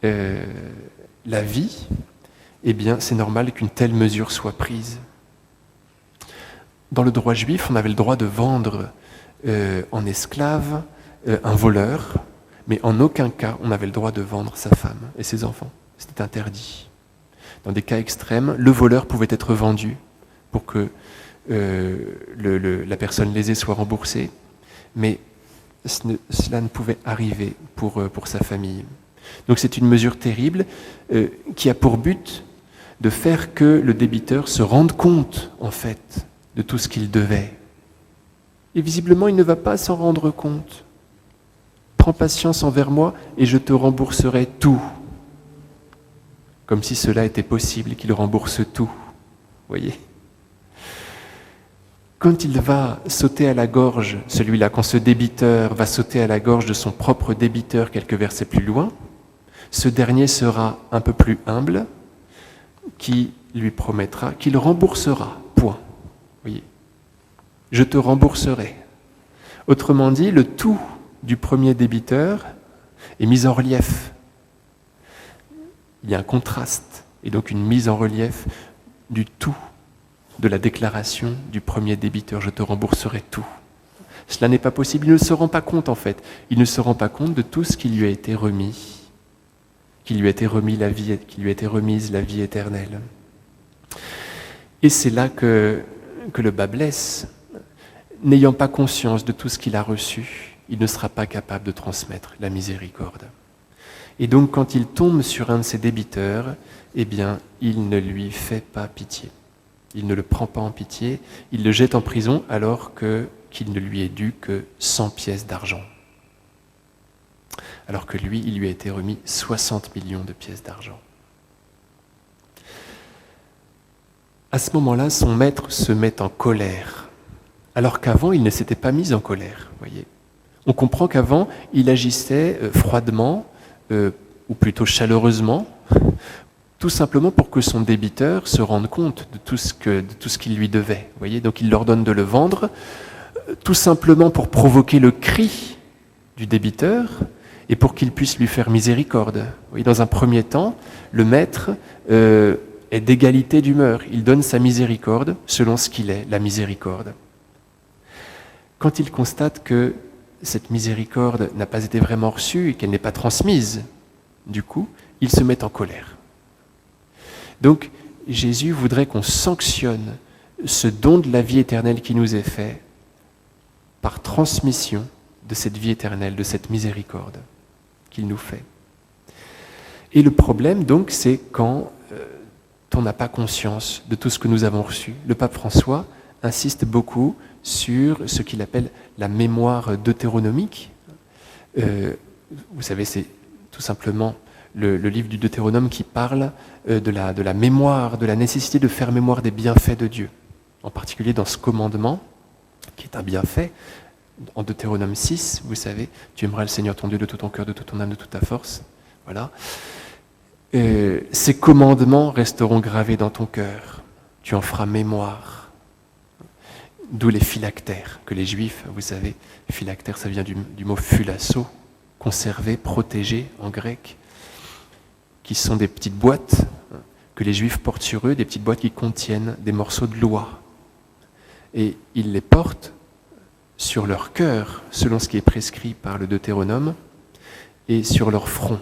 la vie, eh bien, c'est normal qu'une telle mesure soit prise. Dans le droit juif, on avait le droit de vendre en esclave un voleur, mais en aucun cas on avait le droit de vendre sa femme et ses enfants. C'était interdit. Dans des cas extrêmes, le voleur pouvait être vendu pour que la personne lésée soit remboursée, mais cela ne pouvait arriver pour sa famille. Donc c'est une mesure terrible qui a pour but de faire que le débiteur se rende compte, en fait, de tout ce qu'il devait. Et visiblement, il ne va pas s'en rendre compte. Prends patience envers moi et je te rembourserai tout. Comme si cela était possible, qu'il rembourse tout. Voyez ? Quand il va sauter à la gorge, celui-là, quand ce débiteur va sauter à la gorge de son propre débiteur quelques versets plus loin, ce dernier sera un peu plus humble, qui lui promettra qu'il remboursera, point. Voyez ? Je te rembourserai. Autrement dit, le tout du premier débiteur est mis en relief. Il y a un contraste, et donc une mise en relief du tout de la déclaration du premier débiteur, je te rembourserai tout. Cela n'est pas possible, il ne se rend pas compte en fait. Il ne se rend pas compte de tout ce qui lui a été remis, qu'il lui a été remis la vie, qui lui a été remise la vie éternelle. Et c'est là que le bât blesse. N'ayant pas conscience de tout ce qu'il a reçu, il ne sera pas capable de transmettre la miséricorde. Et donc quand il tombe sur un de ses débiteurs, eh bien, il ne lui fait pas pitié. Il ne le prend pas en pitié, il le jette en prison alors qu'il ne lui est dû que 100 pièces d'argent. Alors que lui, il lui a été remis 60 millions de pièces d'argent. À ce moment-là, son maître se met en colère, alors qu'avant, il ne s'était pas mis en colère. Voyez. On comprend qu'avant, il agissait froidement, ou plutôt chaleureusement, tout simplement pour que son débiteur se rende compte de tout ce qu'il lui devait. Voyez. Donc il l'ordonne de le vendre, tout simplement pour provoquer le cri du débiteur, et pour qu'il puisse lui faire miséricorde. Oui, dans un premier temps, le maître est d'égalité d'humeur. Il donne sa miséricorde selon ce qu'il est, la miséricorde. Quand il constate que cette miséricorde n'a pas été vraiment reçue et qu'elle n'est pas transmise, du coup, il se met en colère. Donc, Jésus voudrait qu'on sanctionne ce don de la vie éternelle qui nous est fait par transmission de cette vie éternelle, de cette miséricorde qu'il nous fait. Et le problème, donc, c'est quand on n'a pas conscience de tout ce que nous avons reçu. Le pape François insiste beaucoup sur ce qu'il appelle la mémoire deutéronomique. Vous savez, c'est tout simplement le livre du Deutéronome qui parle de la mémoire, de la nécessité de faire mémoire des bienfaits de Dieu. En particulier dans ce commandement, qui est un bienfait. En Deutéronome 6, vous savez, tu aimeras le Seigneur ton Dieu de tout ton cœur, de toute ton âme, de toute ta force. Voilà. Ces commandements resteront gravés dans ton cœur. Tu en feras mémoire. D'où les phylactères, que les Juifs, vous savez, phylactères, ça vient du mot phulasso, conserver, protéger en grec, qui sont des petites boîtes que les Juifs portent sur eux des petites boîtes qui contiennent des morceaux de loi. Et ils les portent sur leur cœur, selon ce qui est prescrit par le Deutéronome, et sur leur front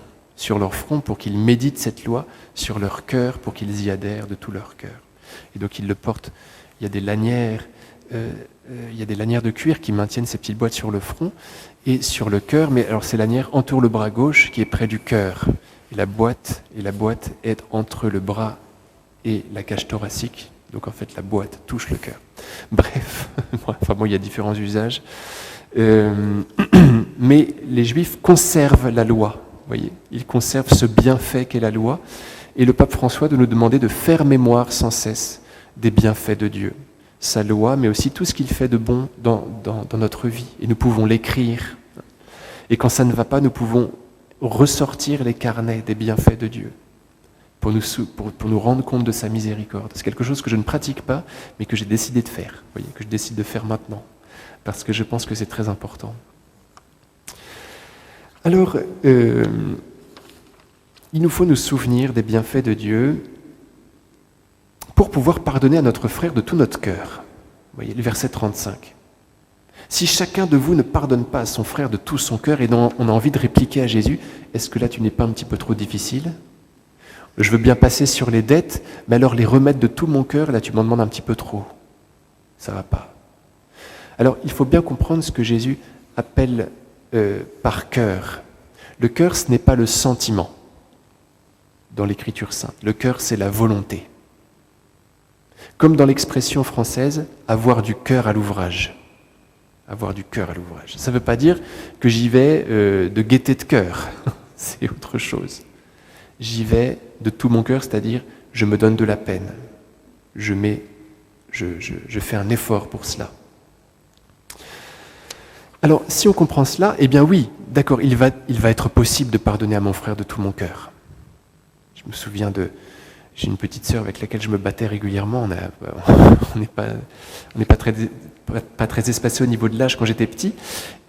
pour qu'ils méditent cette loi, sur leur cœur pour qu'ils y adhèrent de tout leur cœur. Et donc ils le portent, il y a des lanières de cuir qui maintiennent ces petites boîtes sur le front et sur le cœur, mais alors ces lanières entourent le bras gauche qui est près du cœur. Et la boîte est entre le bras et la cage thoracique. Donc en fait la boîte touche le cœur. Bref, il y a différents usages. Mais les Juifs conservent la loi. Vous voyez, ils conservent ce bienfait qu'est la loi. Et le pape François doit nous demander de faire mémoire sans cesse des bienfaits de Dieu. Sa loi, mais aussi tout ce qu'il fait de bon dans notre vie. Et nous pouvons l'écrire. Et quand ça ne va pas, nous pouvons ressortir les carnets des bienfaits de Dieu pour nous rendre compte de sa miséricorde. C'est quelque chose que je ne pratique pas, mais que j'ai décidé de faire. Vous voyez, que je décide de faire maintenant. Parce que je pense que c'est très important. Alors, il nous faut nous souvenir des bienfaits de Dieu pour pouvoir pardonner à notre frère de tout notre cœur. Vous voyez, le verset 35. Si chacun de vous ne pardonne pas à son frère de tout son cœur, et on a envie de répliquer à Jésus, est-ce que là tu n'es pas un petit peu trop difficile ? Je veux bien passer sur les dettes, mais alors les remettre de tout mon cœur, là tu m'en demandes un petit peu trop. Ça ne va pas. Alors il faut bien comprendre ce que Jésus appelle par cœur. Le cœur, ce n'est pas le sentiment dans l'Écriture sainte. Le cœur, c'est la volonté. Comme dans l'expression française, avoir du cœur à l'ouvrage. Avoir du cœur à l'ouvrage. Ça ne veut pas dire que j'y vais de gaieté de cœur. C'est autre chose. J'y vais de tout mon cœur, c'est-à-dire je me donne de la peine. Je fais un effort pour cela. Alors, si on comprend cela, eh bien oui, d'accord, il va être possible de pardonner à mon frère de tout mon cœur. Je me souviens j'ai une petite sœur avec laquelle je me battais régulièrement. On n'est pas très espacés au niveau de l'âge quand j'étais petit.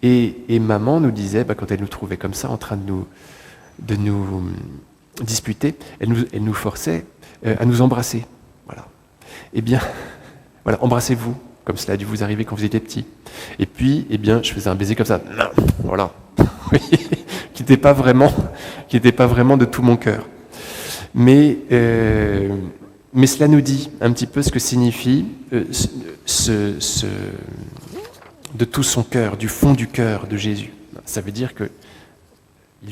Et maman nous disait, quand elle nous trouvait comme ça, en train de nous disputer, elle nous forçait à nous embrasser. Voilà. Eh bien, voilà, embrassez-vous, comme cela a dû vous arriver quand vous étiez petit. Et puis, eh bien, je faisais un baiser comme ça, voilà, qui n'était pas vraiment de tout mon cœur. Mais cela nous dit un petit peu ce que signifie de tout son cœur, du fond du cœur de Jésus. Ça veut dire qu'il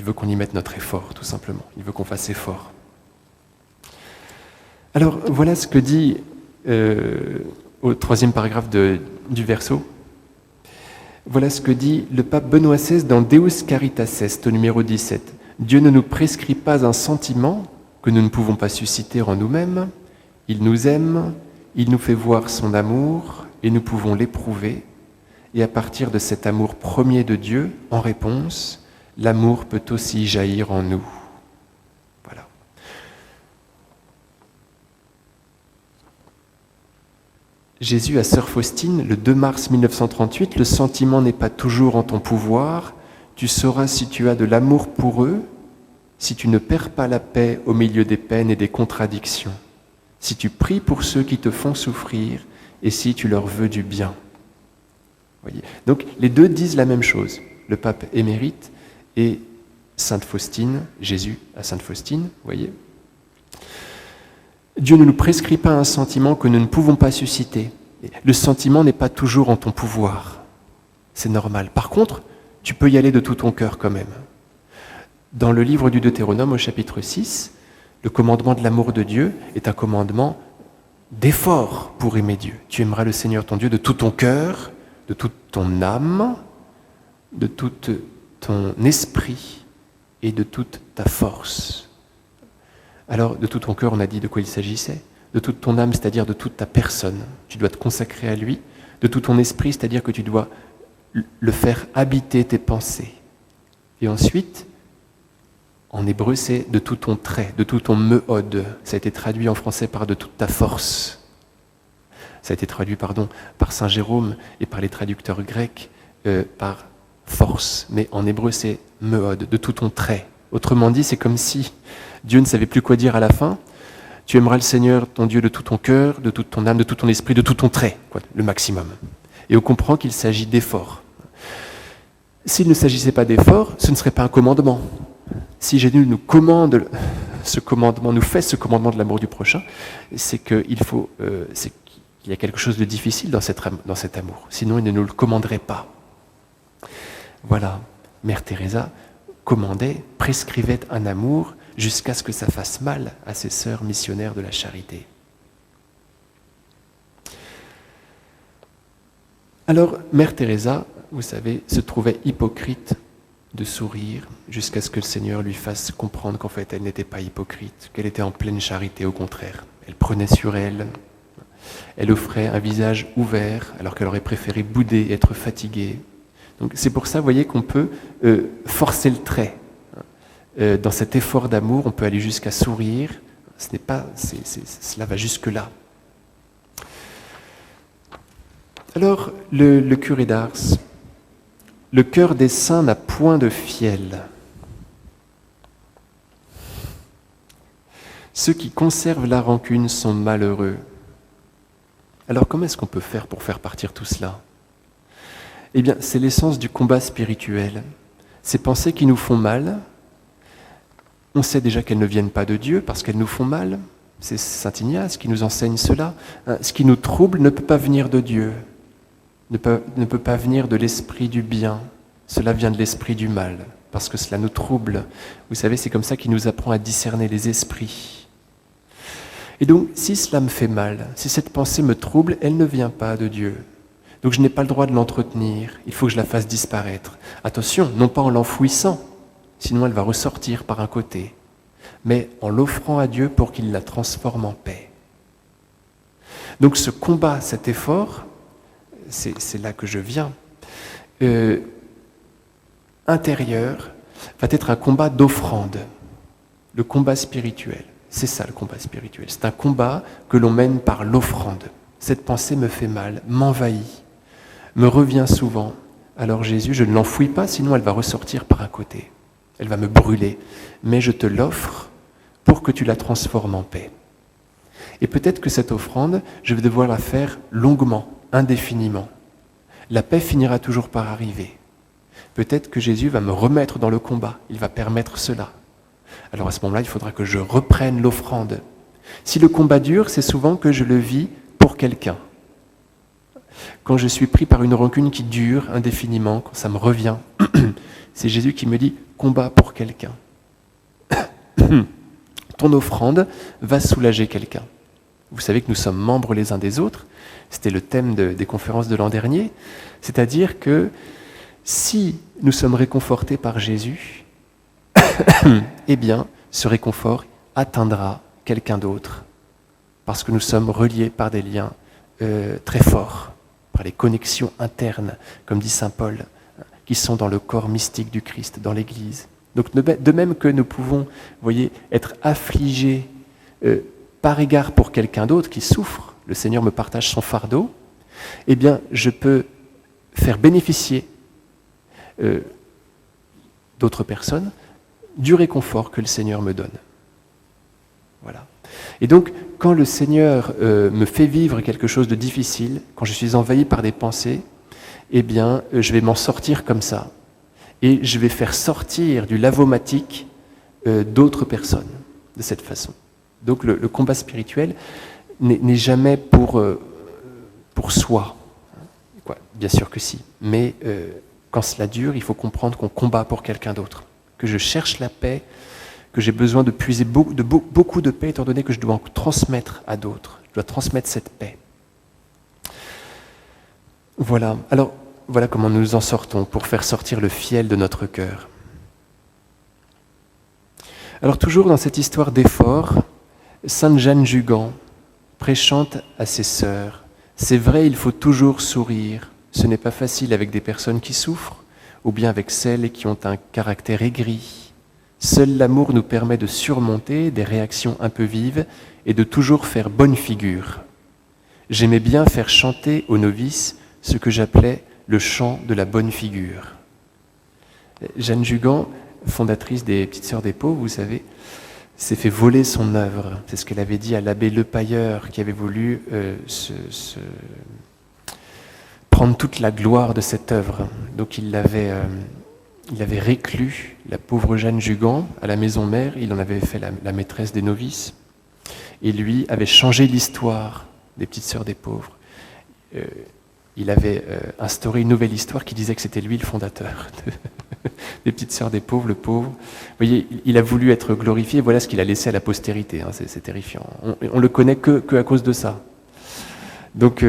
veut qu'on y mette notre effort, tout simplement. Il veut qu'on fasse effort. Alors, voilà ce que dit au 3e paragraphe du verso. Voilà ce que dit le pape Benoît XVI dans Deus Caritas Est, au numéro 17. Dieu ne nous prescrit pas un sentiment que nous ne pouvons pas susciter en nous-mêmes. Il nous aime, il nous fait voir son amour, et nous pouvons l'éprouver. Et à partir de cet amour premier de Dieu, en réponse, l'amour peut aussi jaillir en nous. Voilà. Jésus à Sœur Faustine, le 2 mars 1938, le sentiment n'est pas toujours en ton pouvoir, tu sauras si tu as de l'amour pour eux, si tu ne perds pas la paix au milieu des peines et des contradictions, si tu pries pour ceux qui te font souffrir et si tu leur veux du bien. Voyez. Donc les deux disent la même chose, le pape émérite et Sainte Faustine, Jésus à Sainte Faustine, voyez. Dieu ne nous prescrit pas un sentiment que nous ne pouvons pas susciter. Le sentiment n'est pas toujours en ton pouvoir, c'est normal. Par contre, tu peux y aller de tout ton cœur quand même. Dans le livre du Deutéronome, au chapitre 6, le commandement de l'amour de Dieu est un commandement d'effort pour aimer Dieu. Tu aimeras le Seigneur ton Dieu de tout ton cœur, de toute ton âme, de tout ton esprit et de toute ta force. Alors, de tout ton cœur, on a dit de quoi il s'agissait. De toute ton âme, c'est-à-dire de toute ta personne. Tu dois te consacrer à lui. De tout ton esprit, c'est-à-dire que tu dois le faire habiter tes pensées. Et ensuite, en hébreu, c'est de tout ton trait, de tout ton meod. Ça a été traduit en français par de toute ta force. Ça a été traduit, par Saint Jérôme et par les traducteurs grecs par force. Mais en hébreu, c'est meod, de tout ton trait. Autrement dit, c'est comme si Dieu ne savait plus quoi dire à la fin. Tu aimeras le Seigneur, ton Dieu, de tout ton cœur, de toute ton âme, de tout ton esprit, de tout ton trait, le maximum. Et on comprend qu'il s'agit d'efforts. S'il ne s'agissait pas d'efforts, ce ne serait pas un commandement. Si Jésus nous commande ce commandement, nous fait ce commandement de l'amour du prochain, c'est qu'il y a quelque chose de difficile dans cet amour. Sinon, il ne nous le commanderait pas. Voilà, Mère Teresa commandait, prescrivait un amour jusqu'à ce que ça fasse mal à ses sœurs missionnaires de la charité. Alors, Mère Teresa, vous savez, se trouvait hypocrite de sourire jusqu'à ce que le Seigneur lui fasse comprendre qu'en fait, elle n'était pas hypocrite, qu'elle était en pleine charité, au contraire. Elle prenait sur elle, elle offrait un visage ouvert alors qu'elle aurait préféré bouder et être fatiguée. Donc c'est pour ça, vous voyez, qu'on peut forcer le trait. Dans cet effort d'amour, on peut aller jusqu'à sourire. Cela va jusque-là. Alors, le curé d'Ars, le cœur des saints n'a point de fiel. Ceux qui conservent la rancune sont malheureux. Alors, comment est-ce qu'on peut faire pour faire partir tout cela ? Eh bien, c'est l'essence du combat spirituel. Ces pensées qui nous font mal, on sait déjà qu'elles ne viennent pas de Dieu parce qu'elles nous font mal. C'est saint Ignace qui nous enseigne cela. Ce qui nous trouble ne peut pas venir de Dieu, ne peut pas venir de l'esprit du bien. Cela vient de l'esprit du mal, parce que cela nous trouble. Vous savez, c'est comme ça qu'il nous apprend à discerner les esprits. Et donc, si cela me fait mal, si cette pensée me trouble, elle ne vient pas de Dieu. Donc je n'ai pas le droit de l'entretenir, il faut que je la fasse disparaître. Attention, non pas en l'enfouissant, sinon elle va ressortir par un côté, mais en l'offrant à Dieu pour qu'il la transforme en paix. Donc ce combat, cet effort, c'est là que je viens, intérieur, va être un combat d'offrande, le combat spirituel. C'est ça le combat spirituel, c'est un combat que l'on mène par l'offrande. Cette pensée me fait mal, m'envahit, me revient souvent. Alors Jésus, je ne l'enfouis pas, sinon elle va ressortir par un côté. Elle va me brûler. Mais je te l'offre pour que tu la transformes en paix. Et peut-être que cette offrande, je vais devoir la faire longuement, indéfiniment. La paix finira toujours par arriver. Peut-être que Jésus va me remettre dans le combat. Il va permettre cela. Alors à ce moment-là, il faudra que je reprenne l'offrande. Si le combat dure, c'est souvent que je le vis pour quelqu'un. Quand je suis pris par une rancune qui dure indéfiniment, quand ça me revient, c'est Jésus qui me dit « combat pour quelqu'un ». Ton offrande va soulager quelqu'un. Vous savez que nous sommes membres les uns des autres. C'était le thème des conférences de l'an dernier. C'est-à-dire que si nous sommes réconfortés par Jésus, eh bien, ce réconfort atteindra quelqu'un d'autre. Parce que nous sommes reliés par des liens très forts, par les connexions internes, comme dit saint Paul, qui sont dans le corps mystique du Christ, dans l'Église. Donc de même que nous pouvons, vous voyez, être affligés par égard pour quelqu'un d'autre qui souffre, le Seigneur me partage son fardeau, eh bien je peux faire bénéficier d'autres personnes du réconfort que le Seigneur me donne. Voilà. Et donc, quand le Seigneur me fait vivre quelque chose de difficile, quand je suis envahi par des pensées, eh bien, je vais m'en sortir comme ça. Et je vais faire sortir du lavomatique d'autres personnes de cette façon. Donc, le combat spirituel n'est jamais pour soi. Quoi, bien sûr que si. Mais quand cela dure, il faut comprendre qu'on combat pour quelqu'un d'autre. Que je cherche la paix, que j'ai besoin de puiser beaucoup de paix, étant donné que je dois en transmettre à d'autres. Je dois transmettre cette paix. Voilà. Alors, voilà comment nous nous en sortons pour faire sortir le fiel de notre cœur. Alors, toujours dans cette histoire d'effort, sainte Jeanne Jugan, prêchante à ses sœurs, c'est vrai, il faut toujours sourire. Ce n'est pas facile avec des personnes qui souffrent, ou bien avec celles qui ont un caractère aigri. Seul l'amour nous permet de surmonter des réactions un peu vives et de toujours faire bonne figure. J'aimais bien faire chanter aux novices ce que j'appelais le chant de la bonne figure. Jeanne Jugan, fondatrice des Petites Sœurs des Pauvres, vous savez, s'est fait voler son œuvre. C'est ce qu'elle avait dit à l'abbé Lepailleur, qui avait voulu prendre toute la gloire de cette œuvre. Donc il avait réclus la pauvre Jeanne Jugan à la maison mère, il en avait fait la maîtresse des novices, et lui avait changé l'histoire des petites sœurs des pauvres. Il avait instauré une nouvelle histoire qui disait que c'était lui le fondateur des petites sœurs des pauvres, le pauvre. Vous voyez, il a voulu être glorifié, voilà ce qu'il a laissé à la postérité, hein, c'est terrifiant. On le connaît que à cause de ça. Donc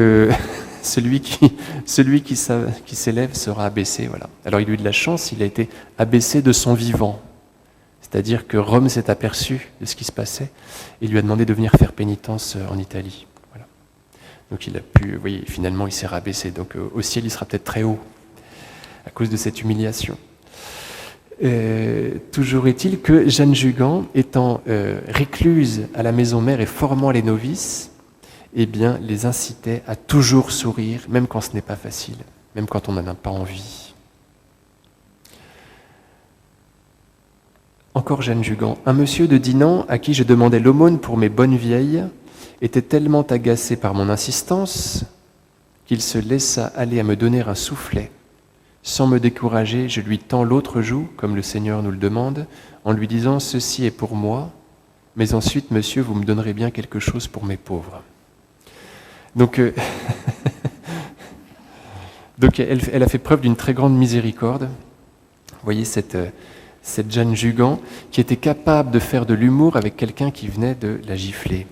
celui qui s'élève sera abaissé, voilà. Alors il a eu de la chance, il a été abaissé de son vivant. C'est-à-dire que Rome s'est aperçu de ce qui se passait et lui a demandé de venir faire pénitence en Italie. Voilà. Donc il a pu, vous voyez, finalement il s'est rabaissé. Donc au ciel il sera peut-être très haut à cause de cette humiliation. Toujours est-il que Jeanne Jugan, étant récluse à la maison mère et formant les novices, eh bien, les incitait à toujours sourire, même quand ce n'est pas facile, même quand on n'en a pas envie. Encore Jeanne Jugan. Un monsieur de Dinan, à qui je demandais l'aumône pour mes bonnes vieilles, était tellement agacé par mon insistance qu'il se laissa aller à me donner un soufflet. Sans me décourager, je lui tends l'autre joue, comme le Seigneur nous le demande, en lui disant « Ceci est pour moi, mais ensuite, monsieur, vous me donnerez bien quelque chose pour mes pauvres. » Donc, elle a fait preuve d'une très grande miséricorde. Vous voyez cette Jeanne Jugan qui était capable de faire de l'humour avec quelqu'un qui venait de la gifler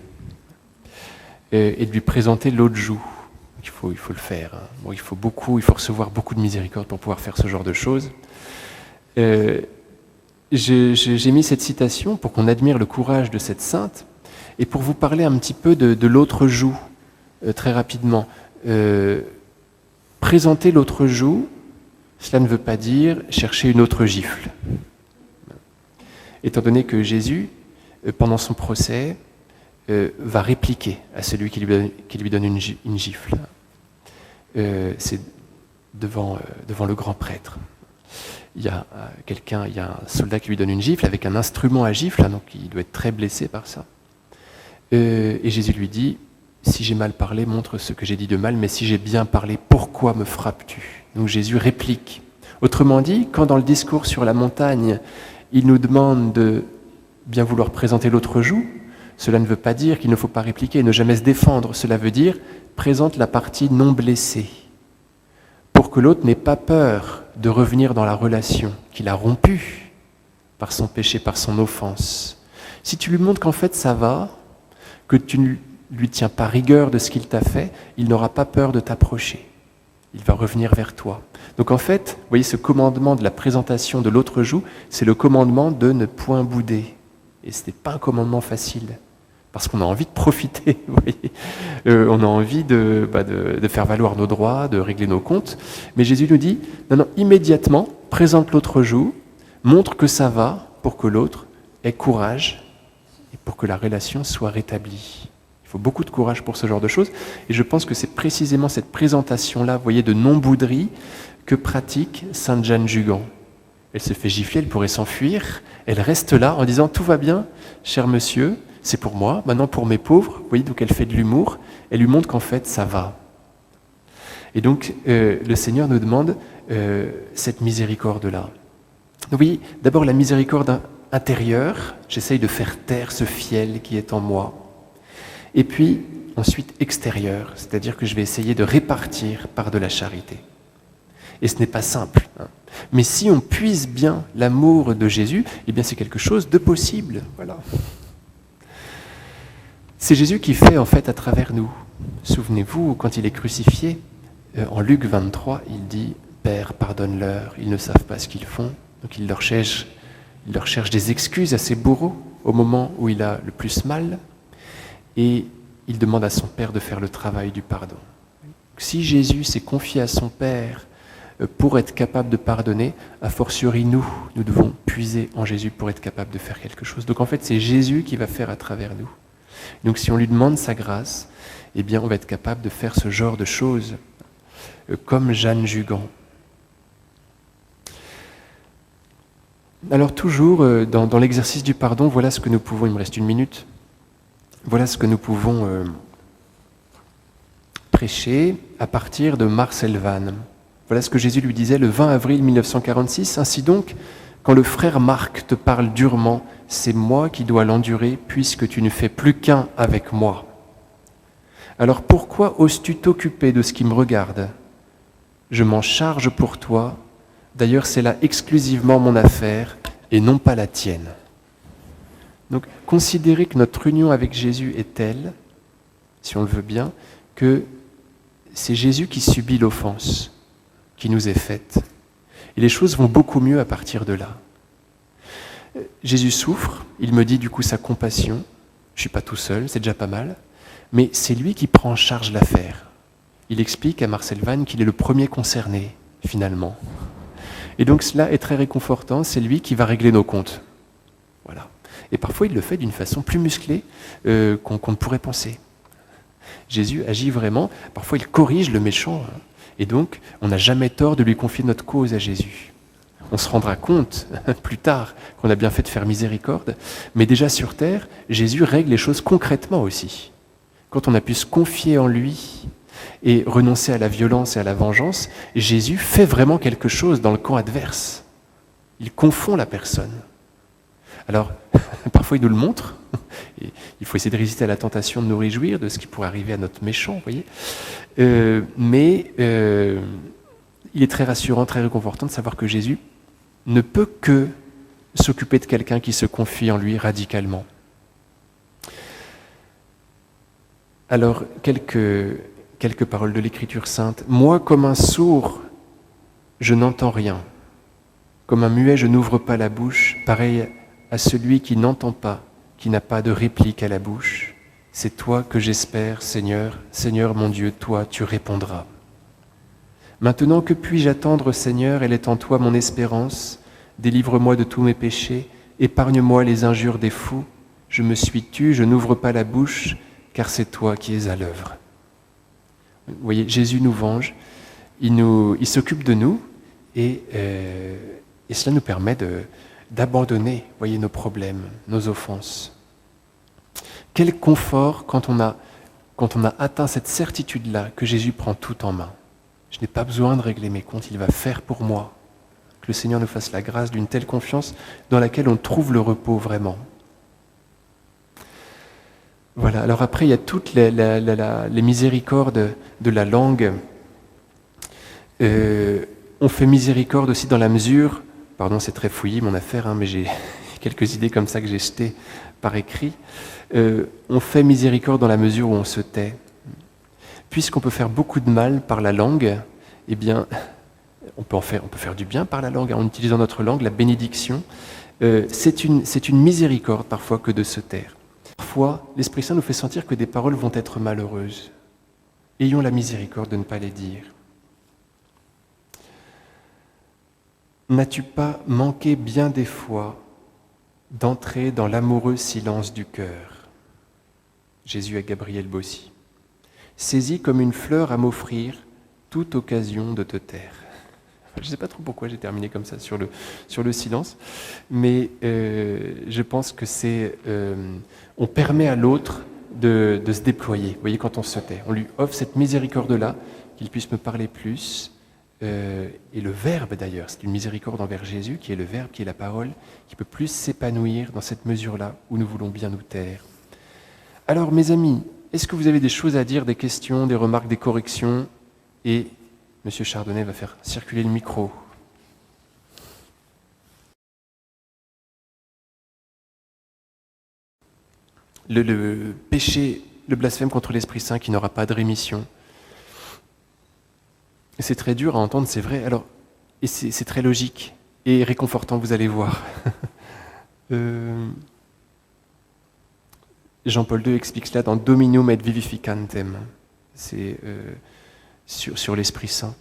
et de lui présenter l'autre joue. Il faut le faire. Hein. Bon, il faut recevoir beaucoup de miséricorde pour pouvoir faire ce genre de choses. J'ai mis cette citation pour qu'on admire le courage de cette sainte et pour vous parler un petit peu de l'autre joue. Très rapidement, présenter l'autre joue, cela ne veut pas dire chercher une autre gifle. Étant donné que Jésus, pendant son procès, va répliquer à celui qui lui donne une gifle. C'est devant le grand prêtre. Il y a un soldat qui lui donne une gifle avec un instrument à gifle, donc il doit être très blessé par ça. Et Jésus lui dit: si j'ai mal parlé, montre ce que j'ai dit de mal, mais si j'ai bien parlé, pourquoi me frappes-tu? Donc Jésus réplique. Autrement dit, quand dans le discours sur la montagne, il nous demande de bien vouloir présenter l'autre joue, cela ne veut pas dire qu'il ne faut pas répliquer, ne jamais se défendre. Cela veut dire présente la partie non blessée, pour que l'autre n'ait pas peur de revenir dans la relation qu'il a rompue par son péché, par son offense. Si tu lui montres qu'en fait ça va, que tu ne lui tiens pas rigueur de ce qu'il t'a fait, il n'aura pas peur de t'approcher. Il va revenir vers toi. Donc en fait, vous voyez, ce commandement de la présentation de l'autre joue, c'est le commandement de ne point bouder. Et ce n'est pas un commandement facile, parce qu'on a envie de profiter, vous voyez. On a envie de faire valoir nos droits, de régler nos comptes. Mais Jésus nous dit, non, immédiatement, présente l'autre joue, montre que ça va pour que l'autre ait courage et pour que la relation soit rétablie. Il faut beaucoup de courage pour ce genre de choses. Et je pense que c'est précisément cette présentation-là, vous voyez, de non-bouderie que pratique Sainte Jeanne Jugan. Elle se fait gifler, elle pourrait s'enfuir. Elle reste là en disant « Tout va bien, cher monsieur, c'est pour moi, maintenant pour mes pauvres. » Vous voyez, donc elle fait de l'humour. Elle lui montre qu'en fait, ça va. Et donc, le Seigneur nous demande cette miséricorde-là. Vous voyez, d'abord la miséricorde intérieure. J'essaye de faire taire ce fiel qui est en moi. Et puis, ensuite, extérieur, c'est-à-dire que je vais essayer de répartir par de la charité. Et ce n'est pas simple. Hein. Mais si on puise bien l'amour de Jésus, eh bien c'est quelque chose de possible. Voilà. C'est Jésus qui fait en fait à travers nous. Souvenez-vous, quand il est crucifié, en Luc 23, il dit « Père, pardonne-leur, ils ne savent pas ce qu'ils font. » Donc il leur cherche des excuses à ses bourreaux au moment où il a le plus mal. Et il demande à son Père de faire le travail du pardon. Si Jésus s'est confié à son Père pour être capable de pardonner, a fortiori nous devons puiser en Jésus pour être capable de faire quelque chose. Donc en fait, c'est Jésus qui va faire à travers nous. Donc si on lui demande sa grâce, eh bien on va être capable de faire ce genre de choses, comme Jeanne Jugan. Alors toujours, dans l'exercice du pardon, voilà ce que nous pouvons, il me reste 1 minute, voilà ce que nous pouvons prêcher à partir de Marcel Vannes. Voilà ce que Jésus lui disait le 20 avril 1946. Ainsi donc, quand le frère Marc te parle durement, c'est moi qui dois l'endurer puisque tu ne fais plus qu'un avec moi. Alors pourquoi oses-tu t'occuper de ce qui me regarde ? Je m'en charge pour toi. D'ailleurs, c'est là exclusivement mon affaire et non pas la tienne. Donc, considérez que notre union avec Jésus est telle, si on le veut bien, que c'est Jésus qui subit l'offense qui nous est faite. Et les choses vont beaucoup mieux à partir de là. Jésus souffre, il me dit du coup sa compassion. Je ne suis pas tout seul, c'est déjà pas mal. Mais c'est lui qui prend en charge l'affaire. Il explique à Marcel Vannes qu'il est le premier concerné, finalement. Et donc cela est très réconfortant, c'est lui qui va régler nos comptes. Voilà. Et parfois il le fait d'une façon plus musclée qu'on ne pourrait penser. Jésus agit vraiment, parfois il corrige le méchant, et donc on n'a jamais tort de lui confier notre cause à Jésus. On se rendra compte plus tard qu'on a bien fait de faire miséricorde, mais déjà sur terre, Jésus règle les choses concrètement aussi. Quand on a pu se confier en lui et renoncer à la violence et à la vengeance, Jésus fait vraiment quelque chose dans le camp adverse. Il confond la personne. Alors, parfois il nous le montre, et il faut essayer de résister à la tentation de nous réjouir de ce qui pourrait arriver à notre méchant, vous voyez. Mais il est très rassurant, très réconfortant de savoir que Jésus ne peut que s'occuper de quelqu'un qui se confie en lui radicalement. Alors, quelques paroles de l'Écriture sainte. « Moi, comme un sourd, je n'entends rien. Comme un muet, je n'ouvre pas la bouche. Pareil à celui qui n'entend pas, qui n'a pas de réplique à la bouche. C'est toi que j'espère, Seigneur. Seigneur mon Dieu, toi, tu répondras. Maintenant, que puis-je attendre, Seigneur? Elle est en toi mon espérance. Délivre-moi de tous mes péchés. Épargne-moi les injures des fous. Je me suis tu, je n'ouvre pas la bouche, car c'est toi qui es à l'œuvre. » Vous voyez, Jésus nous venge, il s'occupe de nous, et cela nous permet d'abandonner, voyez, nos problèmes, nos offenses. Quel confort quand on a atteint cette certitude-là que Jésus prend tout en main. Je n'ai pas besoin de régler mes comptes, il va faire pour moi. Que le Seigneur nous fasse la grâce d'une telle confiance dans laquelle on trouve le repos vraiment. Voilà, alors après il y a toutes les miséricordes de la langue. On fait miséricorde aussi dans la mesure, pardon c'est très fouillis mon affaire, mais j'ai quelques idées comme ça que j'ai jetées par écrit. On fait miséricorde dans la mesure où on se tait. Puisqu'on peut faire beaucoup de mal par la langue, eh bien, on peut faire du bien par la langue, en utilisant notre langue, la bénédiction. C'est une miséricorde parfois que de se taire. Parfois, l'Esprit Saint nous fait sentir que des paroles vont être malheureuses. Ayons la miséricorde de ne pas les dire. N'as-tu pas manqué bien des fois d'entrer dans l'amoureux silence du cœur? Jésus à Gabriel Bossy. Saisis comme une fleur à m'offrir toute occasion de te taire. Je ne sais pas trop pourquoi j'ai terminé comme ça sur le silence, mais je pense que on permet à l'autre de se déployer. Vous voyez, quand on se tait, on lui offre cette miséricorde-là, qu'il puisse me parler plus. Et le Verbe d'ailleurs, c'est une miséricorde envers Jésus, qui est le Verbe, qui est la parole, qui peut plus s'épanouir dans cette mesure-là où nous voulons bien nous taire. Alors mes amis, est-ce que vous avez des choses à dire, des questions, des remarques, des corrections? Et M. Chardonnay va faire circuler le micro. Le péché, le blasphème contre l'Esprit Saint qui n'aura pas de rémission. C'est très dur à entendre, c'est vrai. Alors, et c'est très logique et réconfortant, vous allez voir. Jean-Paul II explique cela dans Dominum et Vivificantem. C'est sur l'Esprit Saint.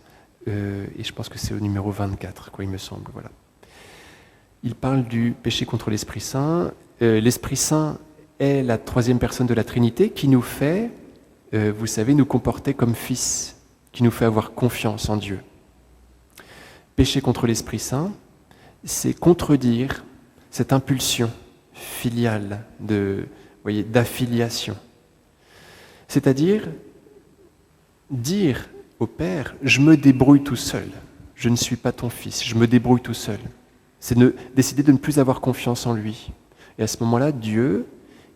Et je pense que c'est au numéro 24, quoi, il me semble. Voilà. Il parle du péché contre l'Esprit Saint. L'Esprit Saint est la troisième personne de la Trinité qui nous fait, vous savez, nous comporter comme fils, qui nous fait avoir confiance en Dieu. Péché contre l'Esprit Saint, c'est contredire cette impulsion filiale d'affiliation. C'est-à-dire dire au Père, je me débrouille tout seul, je ne suis pas ton fils, je me débrouille tout seul. C'est décider de ne plus avoir confiance en lui. Et à ce moment-là, Dieu,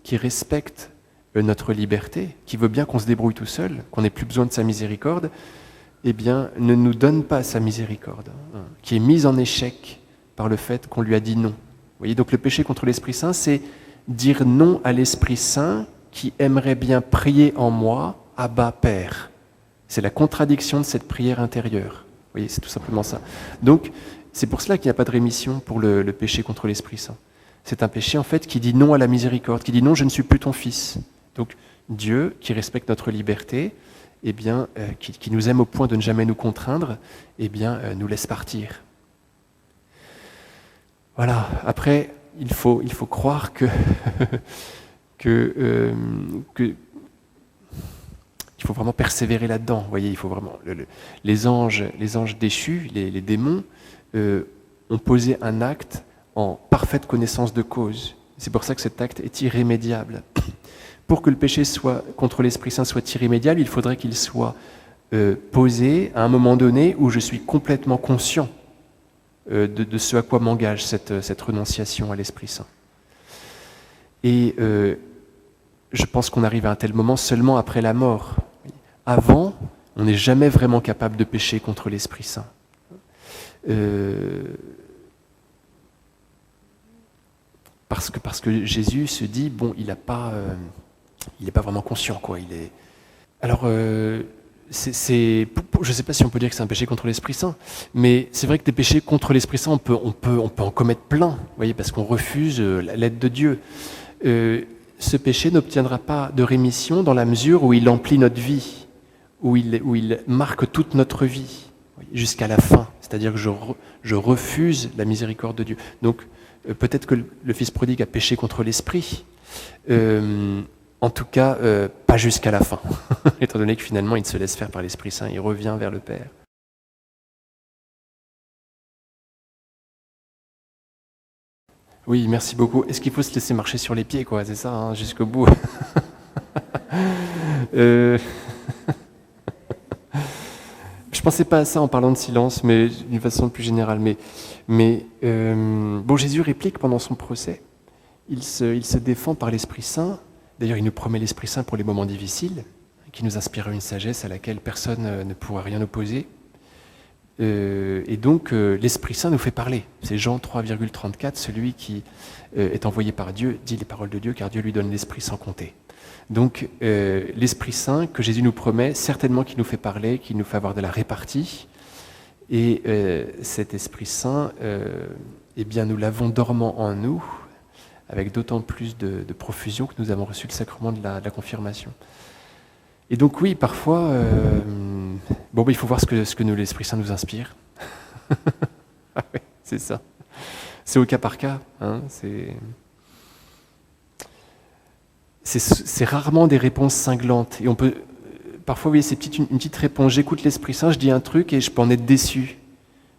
qui respecte notre liberté, qui veut bien qu'on se débrouille tout seul, qu'on n'ait plus besoin de sa miséricorde, eh bien, ne nous donne pas sa miséricorde, qui est mise en échec par le fait qu'on lui a dit non. Vous voyez, donc le péché contre l'Esprit Saint, c'est dire non à l'Esprit Saint qui aimerait bien prier en moi, Abba Père. C'est la contradiction de cette prière intérieure. Vous voyez, c'est tout simplement ça. Donc, c'est pour cela qu'il n'y a pas de rémission pour le péché contre l'Esprit Saint. C'est un péché, en fait, qui dit non à la miséricorde, qui dit non, je ne suis plus ton fils. Donc, Dieu, qui respecte notre liberté, eh bien, qui nous aime au point de ne jamais nous contraindre, eh bien, nous laisse partir. Voilà. Après, il faut croire qu'il faut vraiment persévérer là-dedans. Vous voyez, il faut vraiment les anges déchus, les démons, ont posé un acte en parfaite connaissance de cause. C'est pour ça que cet acte est irrémédiable. Pour que le péché contre l'Esprit Saint soit irrémédiable, il faudrait qu'il soit posé à un moment donné où je suis complètement conscient de ce à quoi m'engage cette renonciation à l'Esprit Saint. Et je pense qu'on arrive à un tel moment seulement après la mort. Avant, on n'est jamais vraiment capable de pécher contre l'Esprit Saint. Parce que Jésus se dit, bon, il n'est pas vraiment conscient, quoi. Alors, je ne sais pas si on peut dire que c'est un péché contre l'Esprit Saint, mais c'est vrai que des péchés contre l'Esprit Saint, on peut en commettre plein, vous voyez, parce qu'on refuse l'aide de Dieu. Ce péché n'obtiendra pas de rémission dans la mesure où il emplit notre vie, où il marque toute notre vie, jusqu'à la fin. C'est-à-dire que je refuse la miséricorde de Dieu. Donc, peut-être que le Fils prodigue a péché contre l'Esprit, en tout cas, pas jusqu'à la fin, étant donné que finalement, il se laisse faire par l'Esprit Saint, il revient vers le Père. Oui, merci beaucoup. Est-ce qu'il faut se laisser marcher sur les pieds, quoi? C'est ça, hein, jusqu'au bout. Je pensais pas à ça en parlant de silence, mais d'une façon plus générale. Bon, Jésus réplique pendant son procès. Il se défend par l'Esprit Saint. D'ailleurs, il nous promet l'Esprit Saint pour les moments difficiles, qui nous inspirera une sagesse à laquelle personne ne pourra rien opposer. Et donc, l'Esprit Saint nous fait parler. C'est Jean 3,34, celui qui est envoyé par Dieu, dit les paroles de Dieu, car Dieu lui donne l'Esprit sans compter. Donc, l'Esprit Saint que Jésus nous promet, certainement qu'il nous fait parler, qu'il nous fait avoir de la répartie. Et cet Esprit Saint, eh bien, nous l'avons dormant en nous, avec d'autant plus de profusion que nous avons reçu le sacrement de la confirmation. Et donc oui, parfois, il faut voir ce que l'Esprit Saint nous inspire. Ah ouais, c'est ça. C'est au cas par cas. Hein, c'est rarement des réponses cinglantes. Et on peut, parfois, oui, c'est une petite réponse. J'écoute l'Esprit Saint, je dis un truc et je peux en être déçu.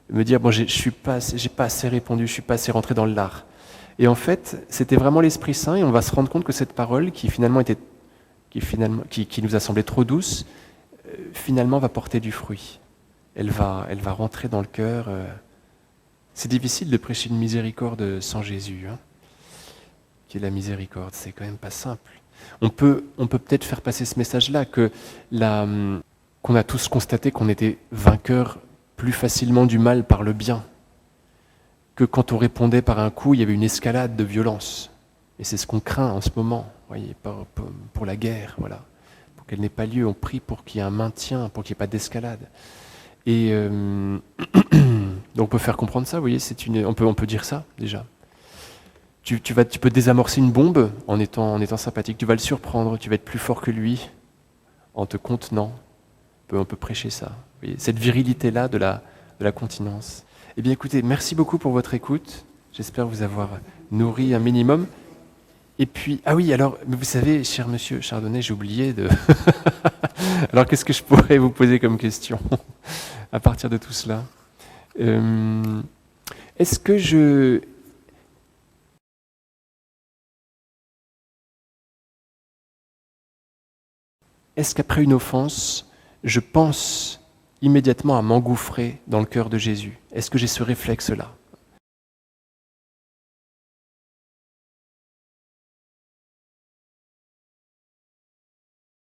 Me dire, bon, j'ai pas assez répondu, je suis pas assez rentré dans le lard. Et en fait, c'était vraiment l'Esprit Saint, et on va se rendre compte que cette parole, qui nous a semblé trop douce, finalement va porter du fruit. Elle va rentrer dans le cœur. C'est difficile de prêcher une miséricorde sans Jésus, hein, qui est la miséricorde. C'est quand même pas simple. On peut peut-être faire passer ce message-là, qu'on a tous constaté qu'on était vainqueurs plus facilement du mal par le bien, que quand on répondait par un coup, il y avait une escalade de violence. Et c'est ce qu'on craint en ce moment, voyez, pour la guerre, voilà. Pour qu'elle n'ait pas lieu, on prie pour qu'il y ait un maintien, pour qu'il n'y ait pas d'escalade. Et donc on peut faire comprendre ça, vous voyez, on peut dire ça déjà. Tu peux désamorcer une bombe en étant sympathique, tu vas le surprendre, tu vas être plus fort que lui, en te contenant. On peut prêcher ça. Vous voyez, cette virilité-là de la continence. Eh bien écoutez, merci beaucoup pour votre écoute. J'espère vous avoir nourri un minimum. Et puis, ah oui, alors, vous savez, cher monsieur Chardonnay, j'ai oublié de... Alors, qu'est-ce que je pourrais vous poser comme question à partir de tout cela? Est-ce qu'après une offense, je pense immédiatement à m'engouffrer dans le cœur de Jésus? Est-ce que j'ai ce réflexe-là?